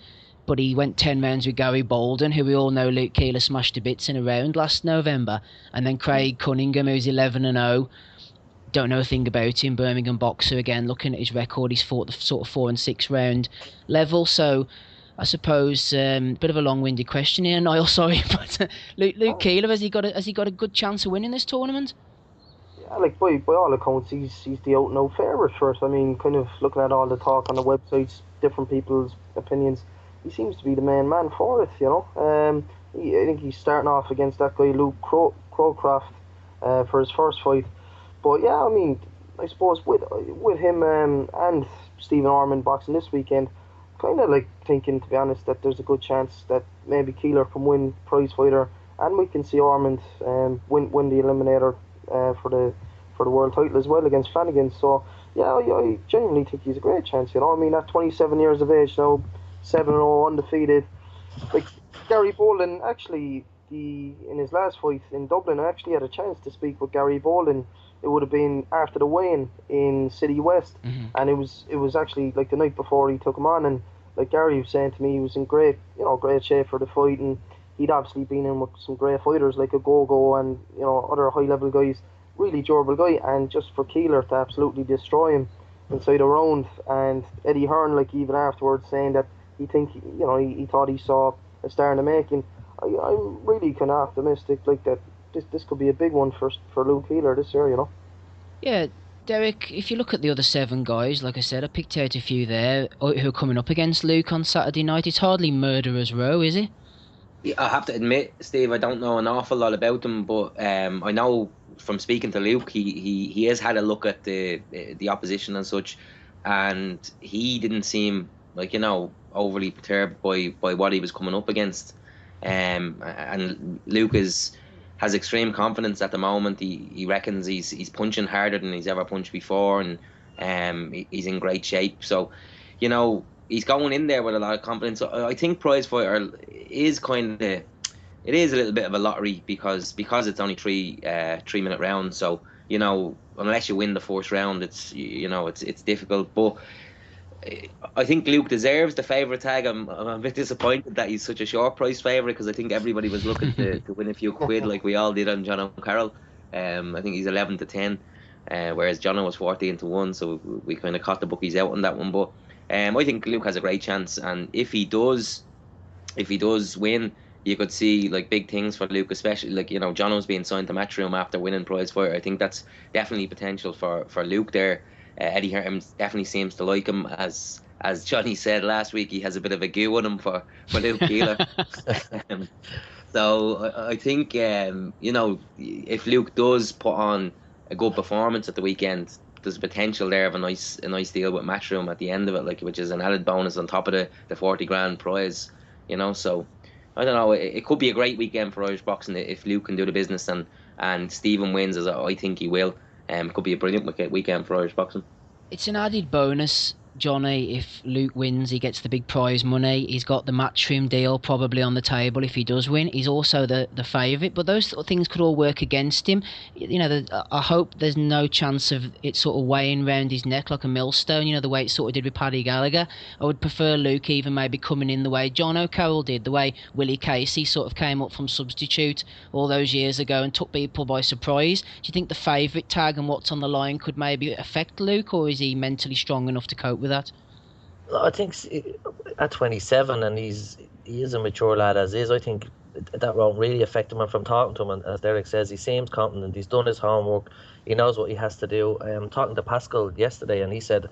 but he went 10 rounds with Gary Bolden, who we all know Luke Keeler smashed to bits in a round last November. And then Craig Cunningham, who's 11-0. Don't know a thing about him. Birmingham boxer again. Looking at his record, he's fought the sort of 4 and 6 round level. So I suppose bit of a long-winded question here, Niall. Sorry, but Luke Keeler, has he got a good chance of winning this tournament? Yeah, like by all accounts, he's the out-and-out favourite for it. I mean, kind of looking at all the talk on the websites, different people's opinions, he seems to be the main man for it. I think he's starting off against that guy Luke Crowcroft for his first fight. But yeah, I mean, I suppose with him and Stephen Ormond boxing this weekend, kind of like thinking, to be honest, that there's a good chance that maybe Keeler can win Prize Fighter, and we can see Ormond win the Eliminator for the world title as well against Flanagan. So yeah, I genuinely think he's a great chance. I mean, at 27 years of age now, 7-0 undefeated. Like Gary Bolden, actually, in his last fight in Dublin, I actually had a chance to speak with Gary Bolden. It would have been after the weigh-in in City West, and it was actually like the night before he took him on, and like Gary was saying to me, he was in great shape for the fight, and he'd obviously been in with some great fighters like Agogo and other high-level guys, really durable guy, and just for Keeler to absolutely destroy him inside a round, and Eddie Hearn, like even afterwards, saying that he thought he saw a star in the making. I'm really kind of optimistic, like that. This could be a big one for Luke Keeler this year, Yeah, Derek, if you look at the other 7 guys, like I said, I picked out a few there who are coming up against Luke on Saturday night. It's hardly Murderer's Row, is it? Yeah, I have to admit, Steve, I don't know an awful lot about them, but I know from speaking to Luke, he has had a look at the opposition and such, and he didn't seem like overly perturbed by what he was coming up against. And Luke has extreme confidence at the moment. He reckons he's punching harder than he's ever punched before, and he's in great shape. So, he's going in there with a lot of confidence. I think Prize Fighter is it is a little bit of a lottery because it's only 3-minute rounds. So, unless you win the first round, it's difficult. But I think Luke deserves the favourite tag. I'm a bit disappointed that he's such a short price favourite, because I think everybody was looking to win a few quid like we all did on John O'Carroll. I think he's 11-10, whereas Jonny was 14-1, so we kind of caught the bookies out on that one. But I think Luke has a great chance, and if he does win, you could see like big things for Luke, especially like Johnny's being signed to Matchroom after winning Prize Fighter. I think that's definitely potential for Luke there. Eddie Hearn definitely seems to like him, as Jonny said last week. He has a bit of a goo on him for Luke Keeler. So I think if Luke does put on a good performance at the weekend, there's potential there of a nice deal with Matchroom at the end of it, which is an added bonus on top of the 40 grand prize. So I don't know. It could be a great weekend for Irish boxing if Luke can do the business and Stephen wins, as I think he will. It could be a brilliant weekend for Irish boxing. It's an added bonus, Jonny. If Luke wins, he gets the big prize money. He's got the Matchroom deal probably on the table if he does win. He's also the favourite, but those sort of things could all work against him. I hope there's no chance of it sort of weighing round his neck like a millstone, the way it sort of did with Paddy Gallagher. I would prefer Luke even maybe coming in the way John O'Carroll did, the way Willie Casey sort of came up from substitute all those years ago and took people by surprise. Do you think the favourite tag and what's on the line could maybe affect Luke, or is he mentally strong enough to cope with that? I think at 27, and he is a mature lad as is. I think that won't really affect him. And from talking to him, and as Derek says, he seems confident. He's done his homework. He knows what he has to do. Talking to Pascal yesterday, and he said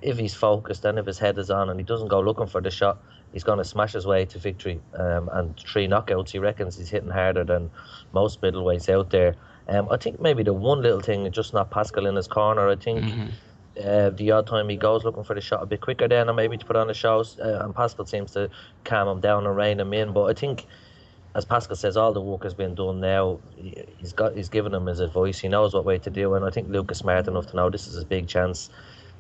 if he's focused and if his head is on and he doesn't go looking for the shot, he's going to smash his way to victory. And 3 knockouts, he reckons he's hitting harder than most middleweights out there. I think maybe the one little thing, just not Pascal in his corner. I think the odd time he goes looking for the shot a bit quicker then, or maybe to put on the shows, and Pascal seems to calm him down and rein him in. But I think, as Pascal says, all the work has been done now. He's given him his advice. He knows what way to do, and I think Luke is smart enough to know this is his big chance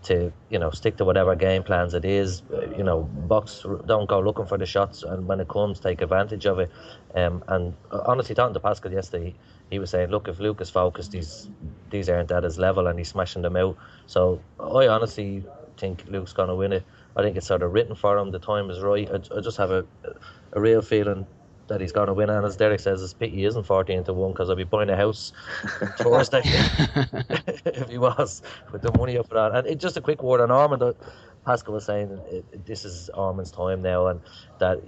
to, stick to whatever game plans it is. Box, don't go looking for the shots, and when it comes, take advantage of it. And honestly, talking to Pascal yesterday, he was saying, look, if Luke is focused, these aren't at his level, and he's smashing them out. So I honestly think Luke's going to win it. I think it's sort of written for him. The time is right. I just have a real feeling that he's going to win. And as Derek says, it's pity he isn't 14-1, because I'd be buying a house Thursday if he was, with the money up for that. And just a quick word on Ormond. Pascal was saying this is Ormond's time now, and that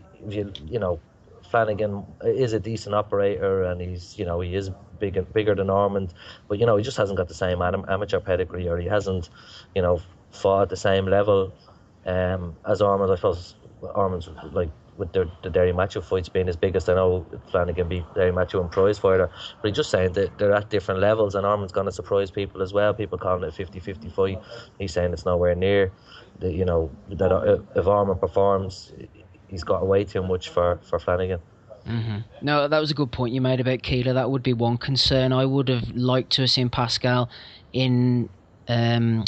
Flanagan is a decent operator, and he's he is bigger than Ormond, but he just hasn't got the same amateur pedigree, or he hasn't fought at the same level as Ormond. I suppose Ormond's like, with the Derry Macho fights being his biggest, I know Flanagan beat Derry Macho and prize fighter, but he's just saying that they're at different levels, and Ormond's going to surprise people as well. People calling it a 50-50 fight. He's saying it's nowhere near. That if Ormond performs, he's got way too much for Flanagan. No, that was a good point you made about Keeler. That would be one concern. I would have liked to have seen Pascal in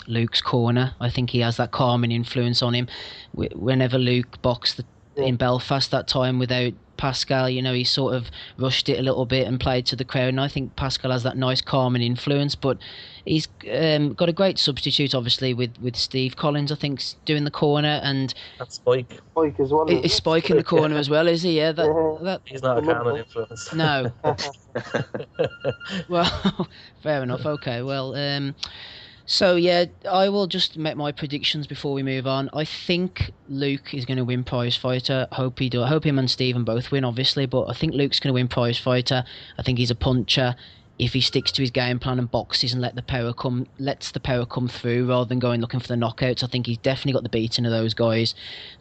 Luke's corner. I think he has that calming influence on him. Whenever Luke boxed in Belfast that time without Pascal, he sort of rushed it a little bit and played to the crowd, and I think Pascal has that nice calming influence. But he's got a great substitute, obviously, with Steve Collins, I think, doing the corner, and that's Spike as well. Is Spike in the corner as well, is he? Yeah, he's not a calming influence. No. Well, fair enough. Okay, well, so yeah, I will just make my predictions before we move on. I think Luke is going to win prize fighter. Hope he do. I hope him and Stephen both win, obviously, but I think Luke's going to win prize fighter. I think he's a puncher. If he sticks to his game plan and boxes and lets the power come through rather than going looking for the knockouts, I think he's definitely got the beating of those guys.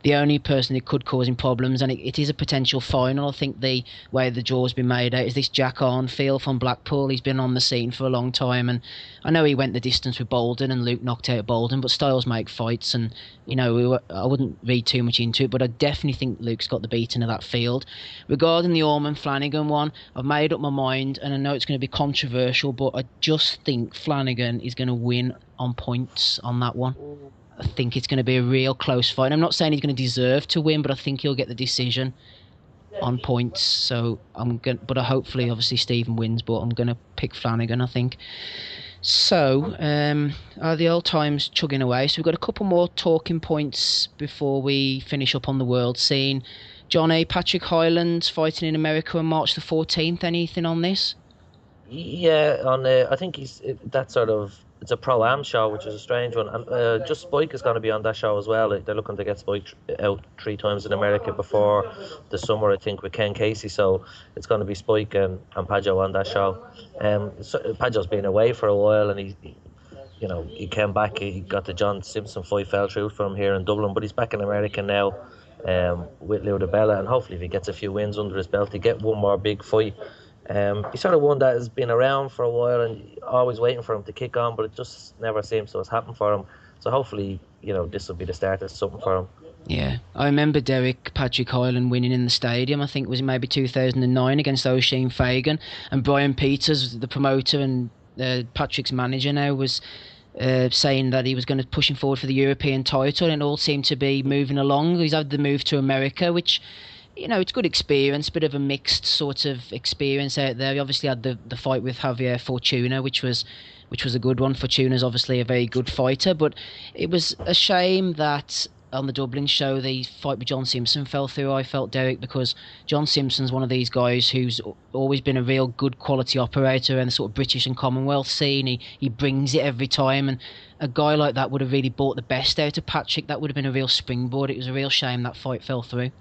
The only person that could cause him problems, and it is a potential final, I think the way the draw's been made out, is this Jack Arnfield from Blackpool. He's been on the scene for a long time, and I know he went the distance with Bolden and Luke knocked out Bolden, but styles make fights, and I wouldn't read too much into it, but I definitely think Luke's got the beating of that field. Regarding the Ormond Flanagan one, I've made up my mind, and I know it's going to be controversial, but I just think Flanagan is going to win on points on that one. I think it's going to be a real close fight. I'm not saying he's going to deserve to win, but I think he'll get the decision on points. So but hopefully, obviously, Stephen wins, but I'm going to pick Flanagan, I think. So, are the old times chugging away? So we've got a couple more talking points before we finish up on the world scene. Jonny, Patrick Hyland fighting in America on March the 14th. Anything on this? Yeah, I think it's a pro-am show, which is a strange one, and just Spike is going to be on that show as well. They're looking to get Spike out 3 times in America before the summer, I think, with Ken Casey, so it's going to be Spike and Pajo on that show. Pajo's been away for a while, and he came back. He got the John Simpson fight, fell through for him here in Dublin, but he's back in America now with Lou DiBella, and hopefully if he gets a few wins under his belt, he get one more big fight. He's sort of one that has been around for a while and always waiting for him to kick on, but it just never seems to have happened for him. So hopefully, this will be the start of something for him. Yeah, I remember Patrick Hyland winning in the stadium. I think it was maybe 2009 against Oisin Fagan, and Brian Peters, the promoter and Patrick's manager now, was saying that he was going to push him forward for the European title, and it all seemed to be moving along. He's had the move to America, which, it's good experience, bit of a mixed sort of experience out there. He obviously had the fight with Javier Fortuna, which was a good one. Fortuna's obviously a very good fighter, but it was a shame that on the Dublin show, the fight with John Simpson fell through, I felt, Derek, because John Simpson's one of these guys who's always been a real good quality operator in the sort of British and Commonwealth scene. He brings it every time, and a guy like that would have really brought the best out of Patrick. That would have been a real springboard. It was a real shame that fight fell through.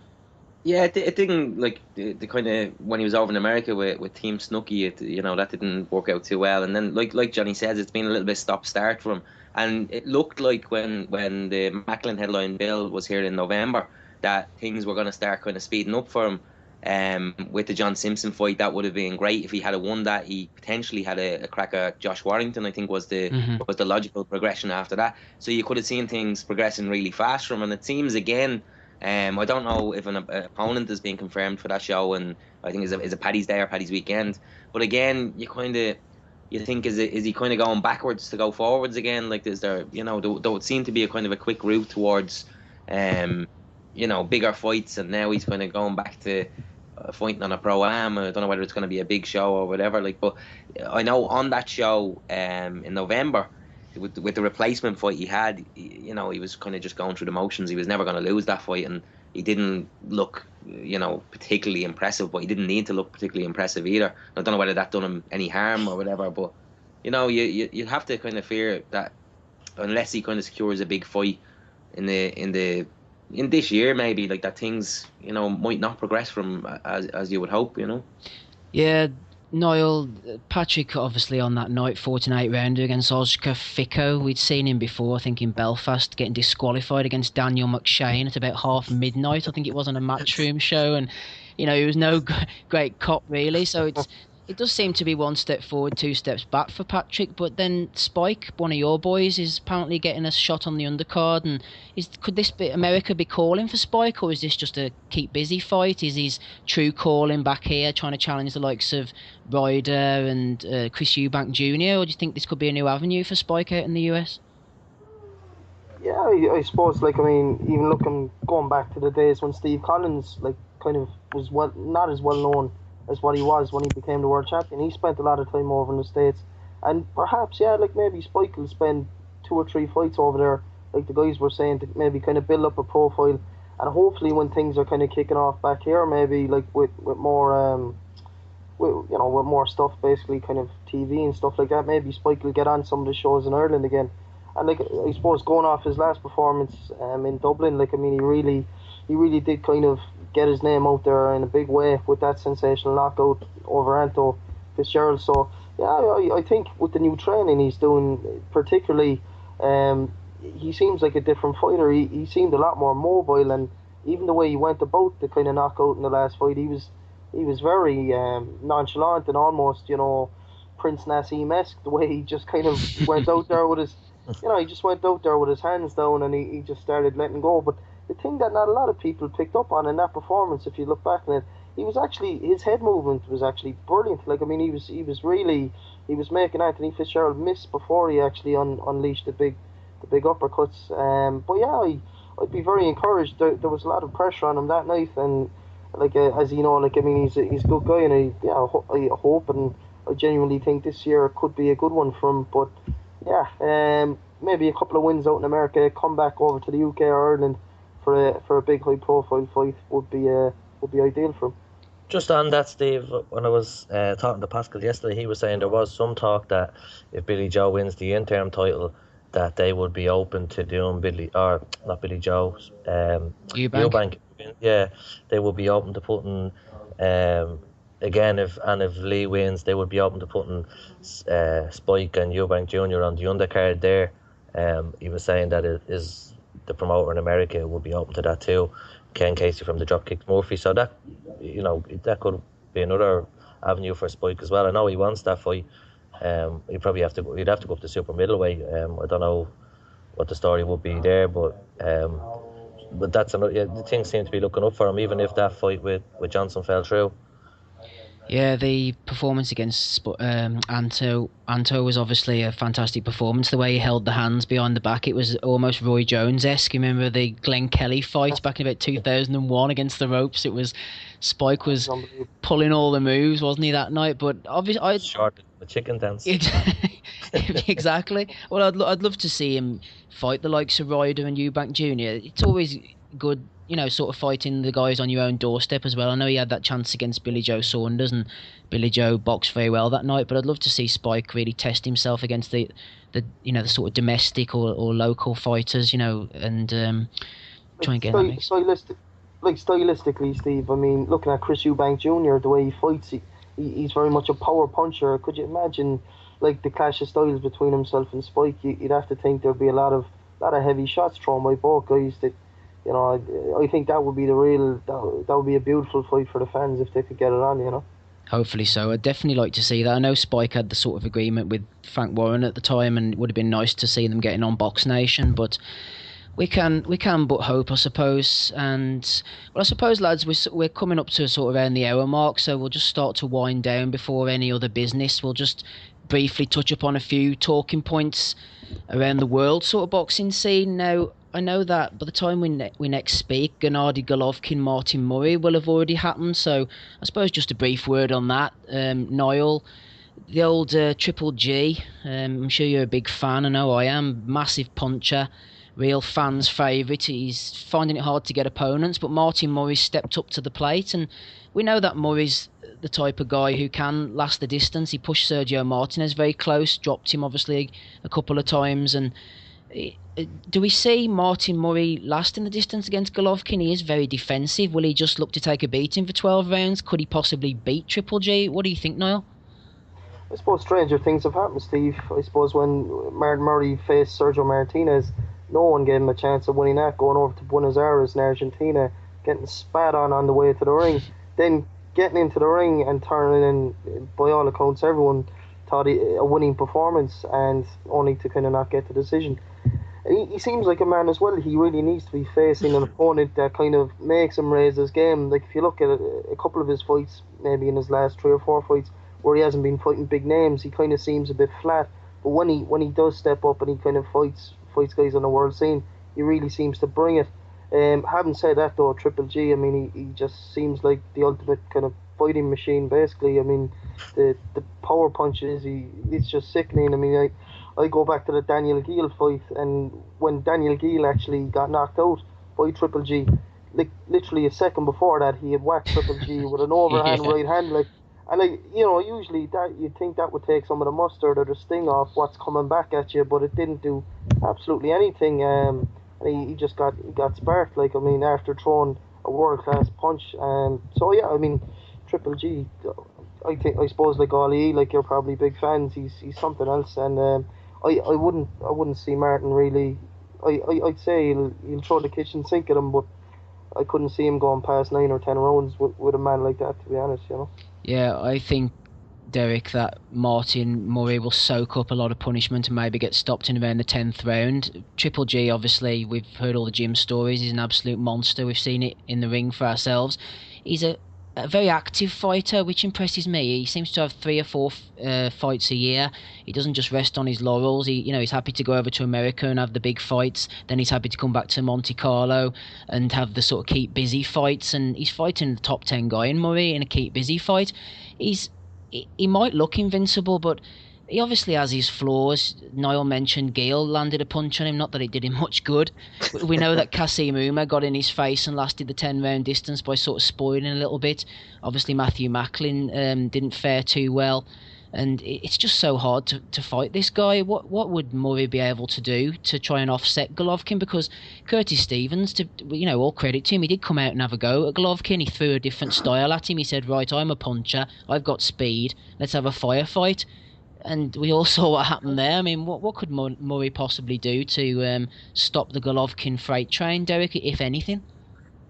Yeah, it didn't, like, the kind of, when he was over in America with Team Snooky, that didn't work out too well. And then, like Johnny says, it's been a little bit stop-start for him. And it looked like when the Macklin headline bill was here in November, that things were going to start kind of speeding up for him. With the John Simpson fight, that would have been great if he had won that. He potentially had a crack at Josh Warrington, I think, was the logical progression after that. So you could have seen things progressing really fast for him. And it seems, again, I don't know if an opponent is being confirmed for that show, and I think is a Paddy's Day or Paddy's Weekend. But again, you think, is he kind of going backwards to go forwards again? Like, is there, there would seem to be a kind of a quick route towards, bigger fights, and now he's kind of going back to fighting on a pro-am. I don't know whether it's going to be a big show or whatever. Like, but I know on that show in November, with the replacement fight he had, he was kind of just going through the motions. He was never going to lose that fight, and he didn't look, particularly impressive, but he didn't need to look particularly impressive either. I don't know whether that done him any harm or whatever, but, you have to kind of fear that unless he kind of secures a big fight in this year, maybe, like, that things, might not progress from as you would hope, Yeah, Niall, Patrick obviously on that night, 14-8 rounder against Oscar Fico. We'd seen him before, I think, in Belfast, getting disqualified against Daniel McShane at about half midnight, I think it was, on a Matchroom show, and he was no great cop really. So it does seem to be one step forward, two steps back for Patrick. But then Spike, one of your boys, is apparently getting a shot on the undercard. And could this be America be calling for Spike, or is this just a keep busy fight? Is his true calling back here, trying to challenge the likes of Ryder and Chris Eubank Jr., or do you think this could be a new avenue for Spike out in the US? Yeah, I suppose, even going back to the days when Steve Collins, kind of was not as well known as what he was when he became the world champion. He spent a lot of time over in the States, and perhaps, maybe Spike will spend 2 or 3 fights over there, like the guys were saying, to maybe kind of build up a profile, and hopefully when things are kind of kicking off back here, maybe with more with more stuff, basically kind of TV and stuff like that, maybe Spike will get on some of the shows in Ireland again. And I suppose going off his last performance in Dublin, he really did kind of get his name out there in a big way with that sensational knockout over Anto Fitzgerald. So I think with the new training he's doing, particularly, he seems like a different fighter. He seemed a lot more mobile, and even the way he went about the kind of knockout in the last fight, he was very nonchalant and almost, Prince Nassim-esque, the way he just kind of went out there with his, he just went out there with his hands down, and he just started letting go. But the thing that not a lot of people picked up on in that performance, if you look back on it, his head movement was actually brilliant. He was making Anthony Fitzgerald miss before he actually unleashed the big uppercuts. I'd be very encouraged. There was a lot of pressure on him that night, and as you know, he's a good guy, and I hope and I genuinely think this year could be a good one for him. But maybe a couple of wins out in America, come back over to the UK or Ireland for a big high profile fight would be ideal for him. Just on that, Steve, when I was talking to Pascal yesterday, he was saying there was some talk that if Billy Joe wins the interim title, that they would be open to doing Eubank. Yeah, they would be open to putting again, if Lee wins, they would be open to putting Spike and Eubank Jr. on the undercard there. He was saying that it is the promoter in America would be open to that too. Ken Casey from the Dropkicks Murphy, so that that could be another avenue for Spike as well. I know he wants that fight. He'd have to go up to super middleweight. I don't know what the story would be there, but that's another. Yeah, the things seem to be looking up for him, even if that fight with Johnson fell through. Yeah, the performance against Anto was obviously a fantastic performance. The way he held the hands behind the back, it was almost Roy Jones-esque. Remember the Glenn Kelly fight back in about 2001 against the ropes? Spike was pulling all the moves, wasn't he, that night? But obviously, Short The chicken dance. Exactly. Well, I'd love to see him fight the likes of Ryder and Eubank Jr. It's always good, sort of fighting the guys on your own doorstep as well. I know he had that chance against Billy Joe Saunders, and Billy Joe boxed very well that night. But I'd love to see Spike really test himself against the sort of domestic or local fighters, and try and get that mix. Stylistically, Steve. I mean, looking at Chris Eubank Jr., the way he fights, he's very much a power puncher. Could you imagine like the clash of styles between himself and Spike? You'd have to think there'd be a lot of heavy shots thrown by both guys. That I think that would be that would be a beautiful fight for the fans if they could get it on. Hopefully so. I'd definitely like to see that. I know Spike had the sort of agreement with Frank Warren at the time, and it would have been nice to see them getting on Box Nation, but we can but hope, I suppose. And well, I suppose, lads, we're coming up to sort of around the hour mark, so we'll just start to wind down before any other business. We'll just briefly touch upon a few talking points around the world sort of boxing scene. Now, I know that by the time we next speak, Gennady Golovkin-Martin Murray will have already happened, so I suppose just a brief word on that. Niall, the old Triple G, I'm sure you're a big fan. I know I am. Massive puncher, real fans' favourite. He's finding it hard to get opponents, but Martin Murray stepped up to the plate, and we know that Murray's the type of guy who can last the distance. He pushed Sergio Martinez very close, dropped him obviously a couple of times, and do we see Martin Murray lasting the distance against Golovkin? He is very defensive. Will he just look to take a beating for 12 rounds? Could he possibly beat Triple G? What do you think, Niall? I suppose stranger things have happened, Steve. I suppose when Martin Murray faced Sergio Martinez, no one gave him a chance of winning that, going over to Buenos Aires in Argentina, getting spat on the way to the ring, then getting into the ring and turning in, by all accounts, everyone thought a winning performance, and only to kind of not get the decision. He seems like a man as well. He really needs to be facing an opponent that kind of makes him raise his game. Like if you look at a couple of his fights, maybe in his last 3 or 4 fights, where he hasn't been fighting big names, he kind of seems a bit flat. But when he does step up and he kind of fights guys on the world scene, he really seems to bring it. Having said that though, Triple G, I mean, he just seems like the ultimate kind of fighting machine. Basically, I mean, the power punches, it's just sickening. I mean, I go back to the Daniel Gill fight, and when Daniel Gill actually got knocked out by Triple G, like literally a second before that, he had whacked Triple G with an overhand right hand, like, and like, usually that you'd think that would take some of the mustard or the sting off what's coming back at you, but it didn't do absolutely anything. And he just got sparked, like, I mean, after throwing a world class punch. So yeah, I mean, Triple G, I suppose like Ali, like you're probably big fans. He's something else, and I wouldn't see Martin really. I'd say he'll throw the kitchen sink at him, but I couldn't see him going past 9 or 10 rounds with a man like that, to be honest. Yeah, I think, Derek, that Martin Murray will soak up a lot of punishment and maybe get stopped in around the 10th round. Triple G, obviously, we've heard all the gym stories. He's an absolute monster. We've seen it in the ring for ourselves. He's a very active fighter, which impresses me. He seems to have 3 or 4 fights a year. He doesn't just rest on his laurels. He's happy to go over to America and have the big fights. Then he's happy to come back to Monte Carlo and have the sort of keep busy fights. And he's fighting the top 10 guy in Murray in a keep busy fight. He might look invincible, but he obviously has his flaws. Niall mentioned Gale landed a punch on him, not that it did him much good. We know that Kasim Uma got in his face and lasted the 10-round distance by sort of spoiling a little bit. Obviously Matthew Macklin didn't fare too well, and it's just so hard to fight this guy. What would Murray be able to do to try and offset Golovkin? Because Curtis Stevens, all credit to him, he did come out and have a go at Golovkin. He threw a different style at him. He said, right, I'm a puncher, I've got speed, let's have a firefight. And we all saw what happened there. I mean, what could Murray possibly do to stop the Golovkin freight train, Derek, if anything?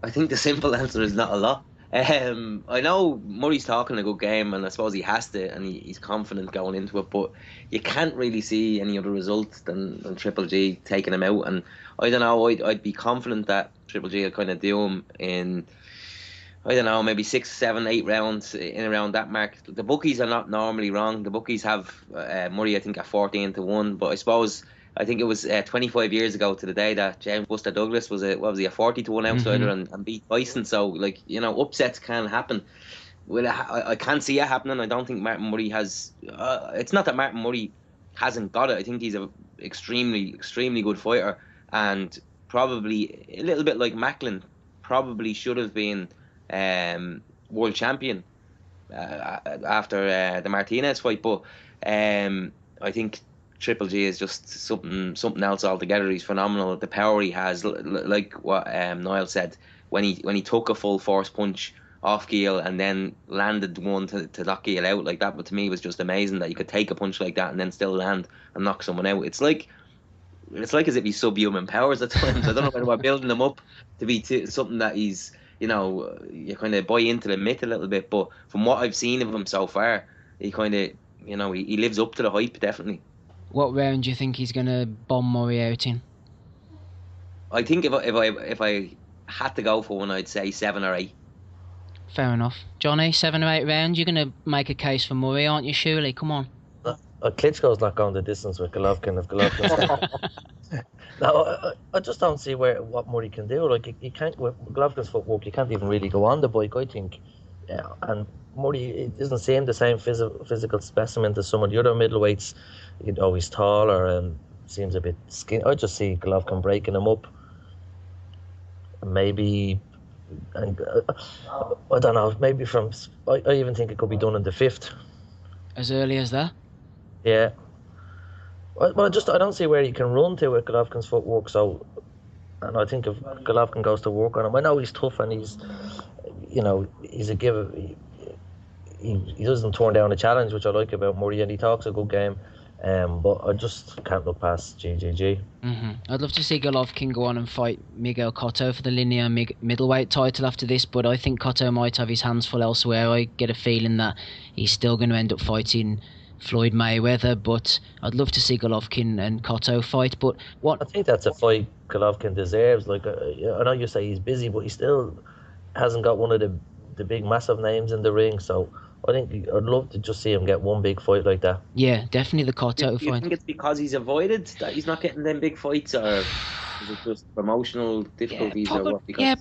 I think the simple answer is not a lot. I know Murray's talking a good game, and I suppose he has to, and he's confident going into it, but you can't really see any other result than Triple G taking him out. And I don't know, I'd be confident that Triple G will kind of do him in, I don't know, maybe 6, 7, 8 rounds, in around that mark. The bookies are not normally wrong. The bookies have Murray, I think, at 14-1. But I think it was 25 years ago to the day that James Buster Douglas was a 40-1 outsider and beat Bison. So, like, upsets can happen. Well, I can't see it happening. I don't think Martin Murray has. It's not that Martin Murray hasn't got it. I think he's a extremely good fighter, and probably a little bit like Macklin, probably should have been world champion after the Martinez fight. But I think Triple G is just something else altogether. He's phenomenal. The power he has, like what Niall said, when he took a full force punch off Gil and then landed one to knock Gil out like that, but to me was just amazing that you could take a punch like that and then still land and knock someone out. It's like as if he's subhuman powers at times. I don't know whether we're building him up to be something that he's, you kind of buy into the myth a little bit, but from what I've seen of him so far, he kind of, he lives up to the hype, definitely. What round do you think he's going to bomb Murray out in? I think if I had to go for one, I'd say 7 or 8. Fair enough. Jonny, 7 or 8 rounds, you're going to make a case for Murray, aren't you, surely? Come on. Klitschko's not going the distance with Golovkin if Golovkin's No, I just don't see what Murray can do. Like, you can't, with Golovkin's footwork, you can't even really go on the bike, I think. Yeah, and Murray, it doesn't seem the same physical specimen as some of the other middleweights. He's taller and seems a bit skinny. I just see Golovkin breaking him up. Maybe, and I don't know, maybe I even think it could be done in the 5th. As early as that? Yeah. Well, I don't see where you can run to with Golovkin's footwork. So, and I think if Golovkin goes to work on him, I know he's tough and he's a giver. He doesn't turn down a challenge, which I like about Murray, and he talks a good game. But I just can't look past GGG. I'd love to see Golovkin go on and fight Miguel Cotto for the linear middleweight title after this, but I think Cotto might have his hands full elsewhere. I get a feeling that he's still going to end up fighting Floyd Mayweather, but I'd love to see Golovkin and Cotto fight. But I think that's a fight Golovkin deserves. Like, I know you say he's busy, but he still hasn't got one of the big massive names in the ring, so I think I'd love to just see him get one big fight like that. Yeah, definitely the Cotto fight. Do you think it's because he's avoided that he's not getting them big fights, or is it just promotional difficulties?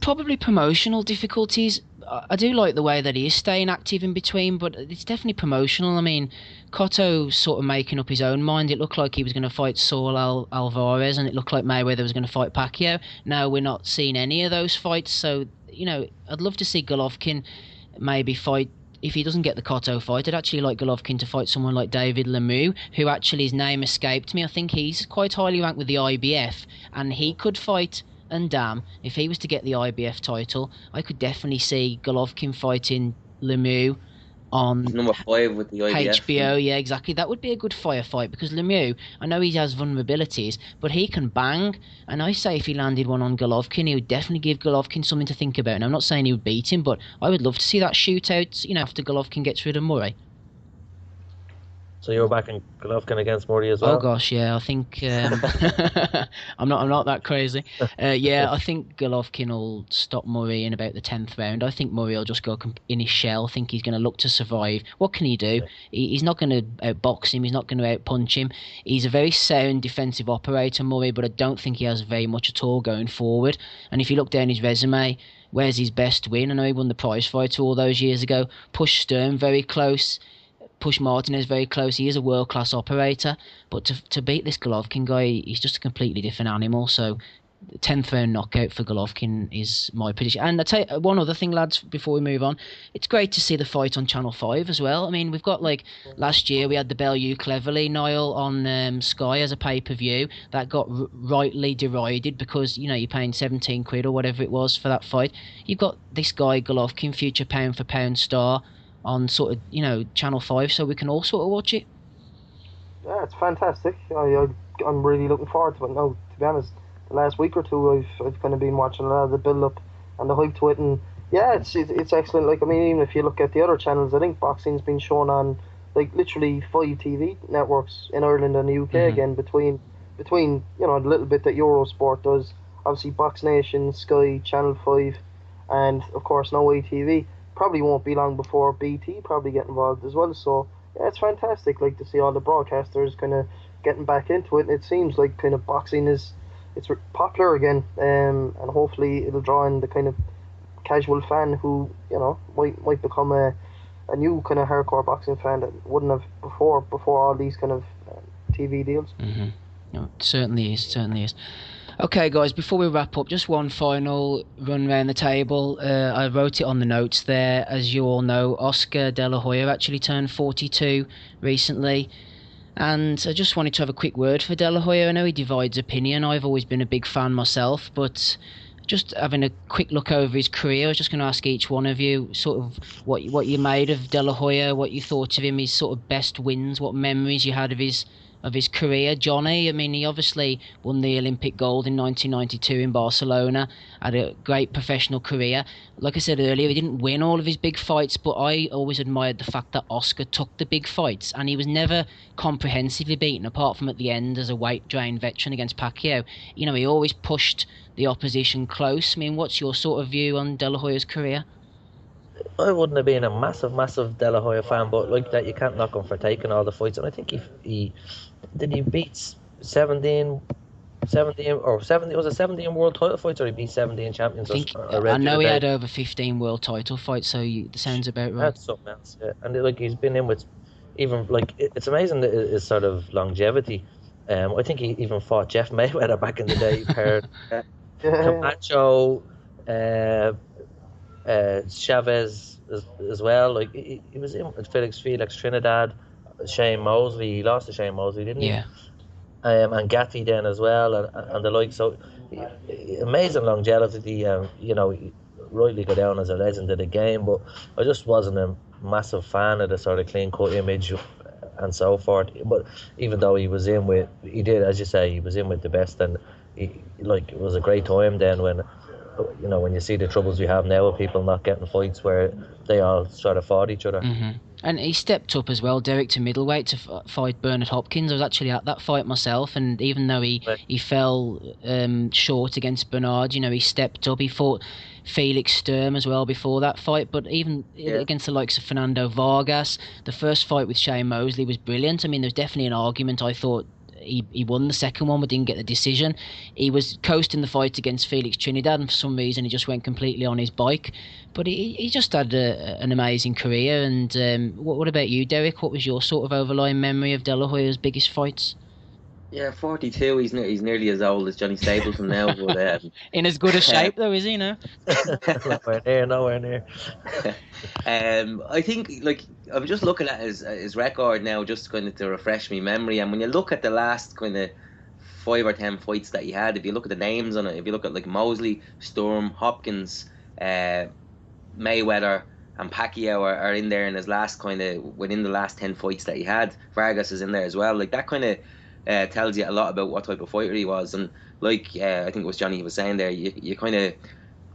Probably promotional difficulties. I do like the way that he is staying active in between, but it's definitely promotional. I mean, Cotto sort of making up his own mind. It looked like he was going to fight Saul Alvarez, and it looked like Mayweather was going to fight Pacquiao. Now we're not seeing any of those fights, so, I'd love to see Golovkin maybe fight. If he doesn't get the Cotto fight, I'd actually like Golovkin to fight someone like David Lemieux, who actually his name escaped me. I think he's quite highly ranked with the IBF, and he could fight. And damn, if he was to get the IBF title, I could definitely see Golovkin fighting Lemieux on number 5 with the IBF. HBO. Yeah, exactly. That would be a good firefight, because Lemieux, I know he has vulnerabilities, but he can bang. And I say if he landed one on Golovkin, he would definitely give Golovkin something to think about. And I'm not saying he would beat him, but I would love to see that shootout, after Golovkin gets rid of Murray. So you're backing Golovkin against Murray as well? Oh gosh, yeah. I think I'm not that crazy. I think Golovkin will stop Murray in about the 10th round. I think Murray will just go in his shell. I think he's going to look to survive. What can he do? He's not going to outbox him. He's not going to outpunch him. He's a very sound defensive operator, Murray, but I don't think he has very much at all going forward. And if you look down his resume, where's his best win? I know he won the prize fight all those years ago. Pushed Stern very close. Push Martinez very close. He is a world-class operator, but to beat this Golovkin guy, he's just a completely different animal. So 10th round knockout for Golovkin is my prediction. And I'll tell you one other thing, lads, before we move on. It's great to see the fight on Channel 5 as well. I mean, we've got, last year we had the Bellew Cleverly, Niall, on Sky as a pay-per-view. That got rightly derided because, you're paying 17 quid or whatever it was for that fight. You've got this guy, Golovkin, future pound-for-pound star, on sort of, Channel 5, so we can all sort of watch it. Yeah, it's fantastic. I'm really looking forward to it now, to be honest. The last week or two I've kind of been watching a lot of the build-up and the hype to it, and yeah, it's excellent. Even if you look at the other channels, I think boxing's been shown on, literally 5 TV networks in Ireland and the UK again, between the little bit that Eurosport does, obviously Box Nation, Sky, Channel 5, and of course now ITV. Probably won't be long before BT probably get involved as well. So yeah, it's fantastic, to see all the broadcasters kind of getting back into it. And it seems like kind of boxing it's popular again, and hopefully it'll draw in the kind of casual fan who might become a a new kind of hardcore boxing fan that wouldn't have before all these kind of TV deals. Mm-hmm. No, it certainly is. Okay, guys, before we wrap up, just one final run round the table. I wrote it on the notes there. As you all know, Oscar De La Hoya actually turned 42 recently. And I just wanted to have a quick word for De La Hoya. I know he divides opinion. I've always been a big fan myself, but just having a quick look over his career, I was just going to ask each one of you sort of what you made of De La Hoya, what you thought of him, his sort of best wins, what memories you had of his career. Jonny, I mean, he obviously won the Olympic gold in 1992 in Barcelona, had a great professional career. Like I said earlier, he didn't win all of his big fights, but I always admired the fact that Oscar took the big fights, and he was never comprehensively beaten, apart from at the end as a weight-drained veteran against Pacquiao. You know, he always pushed the opposition close. I mean, what's your sort of view on De La Hoya's career? I wouldn't have been a massive De La Hoya fan, but like that, you can't knock him for taking all the fights. And I think he beat 17 or 70, was it 17 world title fights, or he beat 17 champions? I know he had over 15 world title fights, so that sounds about right. That's something else, yeah. And like he's been in with, even like it's amazing his sort of longevity. I think he even fought Jeff Mayweather back in the day. Paired Camacho, Chavez as well. Like he was in with Felix Trinidad, Shane Mosley. He lost to Shane Mosley, didn't he? Yeah. And Gatti then as well, and the like. So amazing longevity. You know, rightly go down as a legend of the game. But I just wasn't a massive fan of the sort of clean cut image and so forth. But even though he was in with, he did, as you say, he was in with the best, and it was a great time then when. You know, when you see the troubles we have now with people not getting fights where they all sort of fought each other. Mm-hmm. And he stepped up as well, Derek, to middleweight to fight Bernard Hopkins. I was actually at that fight myself, and even though he fell short against Bernard, you know, he stepped up. He fought Felix Sturm as well before that fight, but even against the likes of Fernando Vargas, the first fight with Shane Mosley was brilliant. I mean, there's definitely an argument, I thought, he won the second one but didn't get the decision. He was coasting the fight against Felix Trinidad, and for some reason he just went completely on his bike. But he just had an amazing career. And what about you, Derek? What was your sort of overlying memory of De La Hoya's biggest fights? Yeah, 42. He's nearly as old as Johnny Stapleton now. But in as good a shape though, is he now? Nowhere near. I think, like, I'm just looking at his record now, just kind of to refresh my memory. And when you look at the last kind of 5 or 10 fights that he had, if you look at the names on it, if you look at like Mosley, Sturm, Hopkins, Mayweather, and Pacquiao are in there in his last kind of within the last 10 fights that he had. Vargas is in there as well. Like, that kind of tells you a lot about what type of fighter he was. And like I think it was Johnny was saying there, you kind of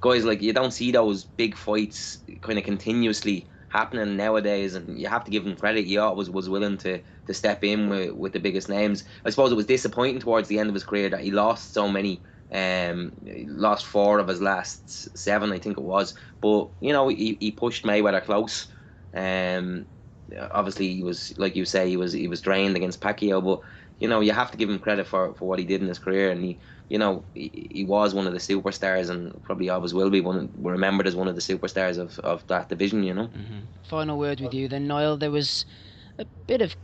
guys, like, you don't see those big fights kind of continuously happening nowadays, and you have to give him credit. He always was willing to step in with the biggest names. I suppose it was disappointing towards the end of his career that he lost so many. He lost 4 of his last 7, I think it was. But you know, he pushed Mayweather close. Obviously, he was, like you say, he was drained against Pacquiao, but you know, you have to give him credit for what he did in his career, and he was one of the superstars, and probably always will be remembered as one of the superstars of that division, you know. Mm-hmm. Final word with you then, Niall. There was a bit of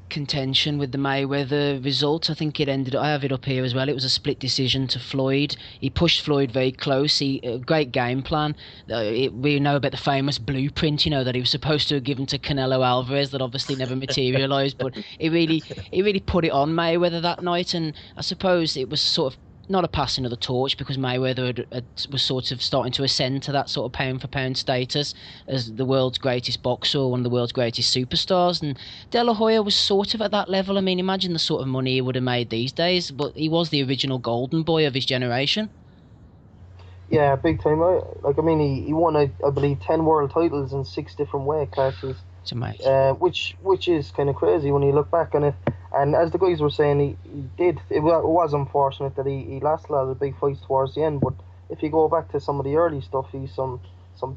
contention with the Mayweather result. I think I have it up here as well. It was a split decision to Floyd. He pushed Floyd very close. Great game plan. We know about the famous blueprint, you know, that he was supposed to have given to Canelo Alvarez that obviously never materialised, but he really put it on Mayweather that night. And I suppose it was sort of not a passing of the torch, because Mayweather was sort of starting to ascend to that sort of pound-for-pound status as the world's greatest boxer, one of the world's greatest superstars. And De La Hoya was sort of at that level. I mean, imagine the sort of money he would have made these days, but he was the original golden boy of his generation. Yeah, big time. He won, I believe, 10 world titles in 6 different weight classes. It's amazing. Which is kind of crazy when you look back on it. And as the guys were saying, he did. It was unfortunate that he lost a lot of the big fights towards the end. But if you go back to some of the early stuff, he's some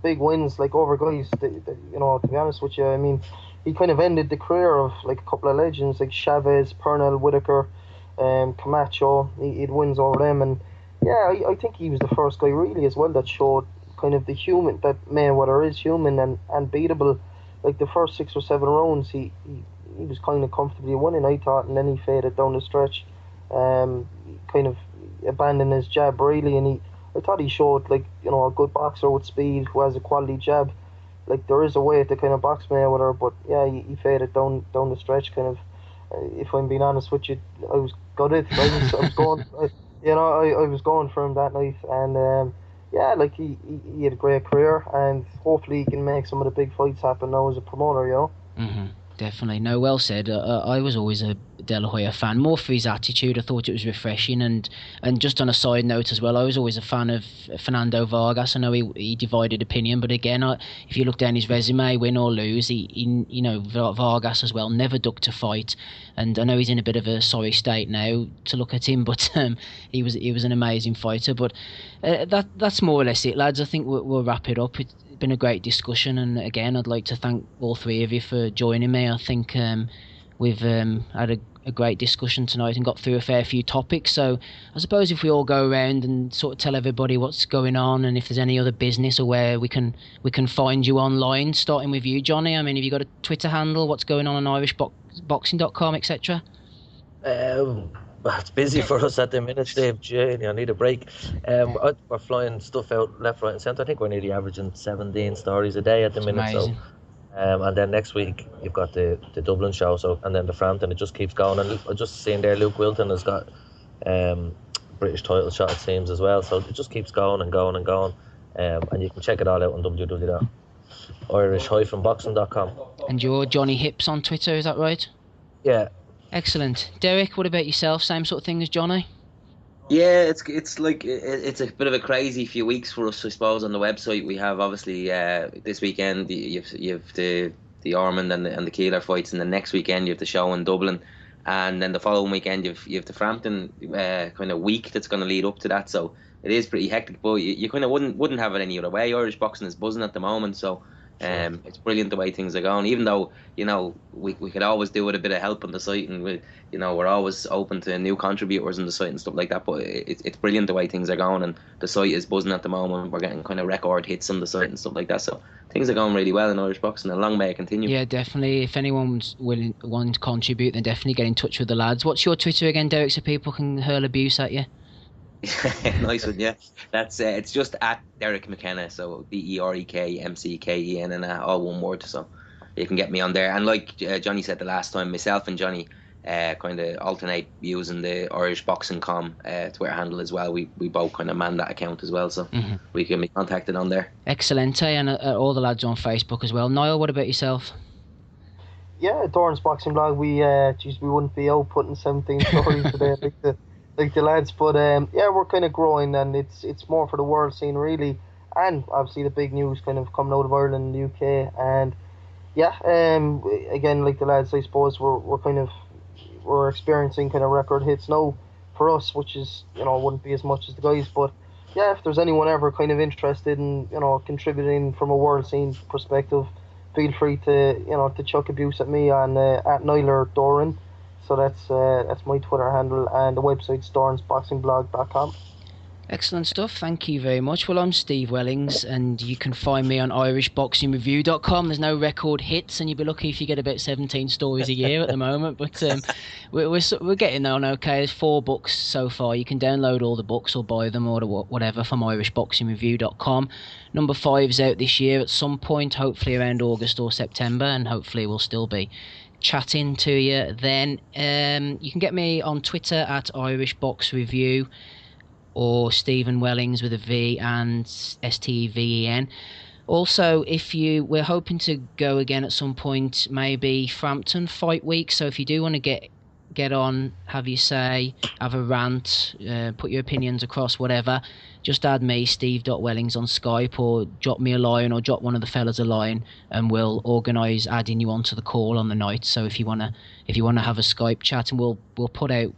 big wins, like over guys that, you know, to be honest with you, I mean, he kind of ended the career of like a couple of legends like Chavez, Pernell, Whitaker, Camacho. He'd wins over them, and yeah, I think he was the first guy really as well that showed kind of the human, that Mayweather is human and beatable. like the first 6 or 7 rounds, he was kind of comfortably winning, I thought, and then he faded down the stretch, kind of abandoned his jab really, and I thought he showed like a good boxer with speed who has a quality jab. Like there is a way to kind of box Mayweather, but yeah, he faded down the stretch kind of. If I'm being honest with you, I was gutted. I was going, I was going for him that night, and yeah, like he had a great career, and hopefully he can make some of the big fights happen now as a promoter, Definitely. No, well said. I was always a De La Hoya fan, more for his attitude. I thought it was refreshing. And just on a side note as well, I was always a fan of Fernando Vargas. I know he divided opinion, but again, if you look down his resume, win or lose, Vargas as well, never ducked a fight. And I know he's in a bit of a sorry state now to look at him, but he was an amazing fighter. But that's more or less it, lads. I think we'll wrap it up. It's been a great discussion, and again, I'd like to thank all three of you for joining me. I think we've had a great discussion tonight and got through a fair few topics. So I suppose if we all go around and sort of tell everybody what's going on, and if there's any other business or where we can find you online, starting with you, Jonny. I mean, have you got a Twitter handle? What's going on irishboxing.com, etc.? It's busy for us at the minute, Dave. I need a break. We're flying stuff out left, right, and centre. I think we're nearly averaging 17 stories a day at the minute. Amazing. So, and then next week you've got the Dublin show, and then the Frampton. It just keeps going. And I just seen there, Luke Wilton has got British title shot, it seems, as well. So it just keeps going and going and going. And you can check it all out on www.irish-boxing.com. And you're Johnny Hips on Twitter, is that right? Yeah. Excellent. Derek, what about yourself? Same sort of thing as Jonny? Yeah, it's like it's a bit of a crazy few weeks for us, I suppose. On the website, we have obviously this weekend you have the Ormond and the Keeler fights, and the next weekend you have the show in Dublin, and then the following weekend you have the Frampton kind of week that's going to lead up to that. So it is pretty hectic, but you kind of wouldn't have it any other way. Irish boxing is buzzing at the moment, so. It's brilliant the way things are going, even though we could always do with a bit of help on the site, and we're always open to new contributors on the site and stuff like that, but it's brilliant the way things are going, and the site is buzzing at the moment. We're getting kind of record hits on the site and stuff like that, so things are going really well in Irish boxing, and long may it continue. Yeah, definitely. If anyone's wanting to contribute, then definitely get in touch with the lads. What's your Twitter again, Derek, so people can hurl abuse at you? Nice one, yeah. That's it's just at Derek McKenna, so DEREKMCKENN, all one word. So you can get me on there. And like Jonny said the last time, myself and Jonny kind of alternate using the Irish Boxing Com Twitter handle as well. We both kind of man that account as well, so we can be contacted on there. Excellent, and all the lads on Facebook as well. Niall, what about yourself? Yeah, Doran's boxing blog. We wouldn't be out putting 17 stories today like the lads, but yeah, we're kind of growing, and it's more for the world scene really, and obviously the big news kind of coming out of Ireland and the UK, and yeah, again, like the lads, I suppose we're experiencing kind of record hits now for us, which is wouldn't be as much as the guys, but yeah, if there's anyone ever kind of interested in contributing from a world scene perspective, feel free to chuck abuse at me on at Niall or Doran. So that's my Twitter handle, and the website's doransboxingblog.com. Excellent stuff. Thank you very much. Well, I'm Steve Wellings, and you can find me on irishboxingreview.com. There's no record hits, and you'll be lucky if you get about 17 stories a year at the moment. But we're getting on okay. There's 4 books so far. You can download all the books or buy them or whatever from irishboxingreview.com. Number 5's out this year at some point, hopefully around August or September, and hopefully we'll still be chatting to you then. You can get me on Twitter at irishboxreview, or Stephen Wellings with a V and STVEN. Also, we're hoping to go again at some point, maybe Frampton fight week. So if you do want to get on, have your say, have a rant, put your opinions across, whatever, just add me, Steve.Wellings, on Skype, or drop me a line, or drop one of the fellas a line, and we'll organise adding you onto the call on the night. So if you wanna have a Skype chat, and we'll put out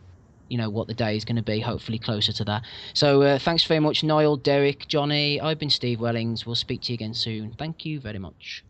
what the day is going to be, hopefully closer to that. So thanks very much, Niall, Derek, Jonny. I've been Steve Wellings. We'll speak to you again soon. Thank you very much.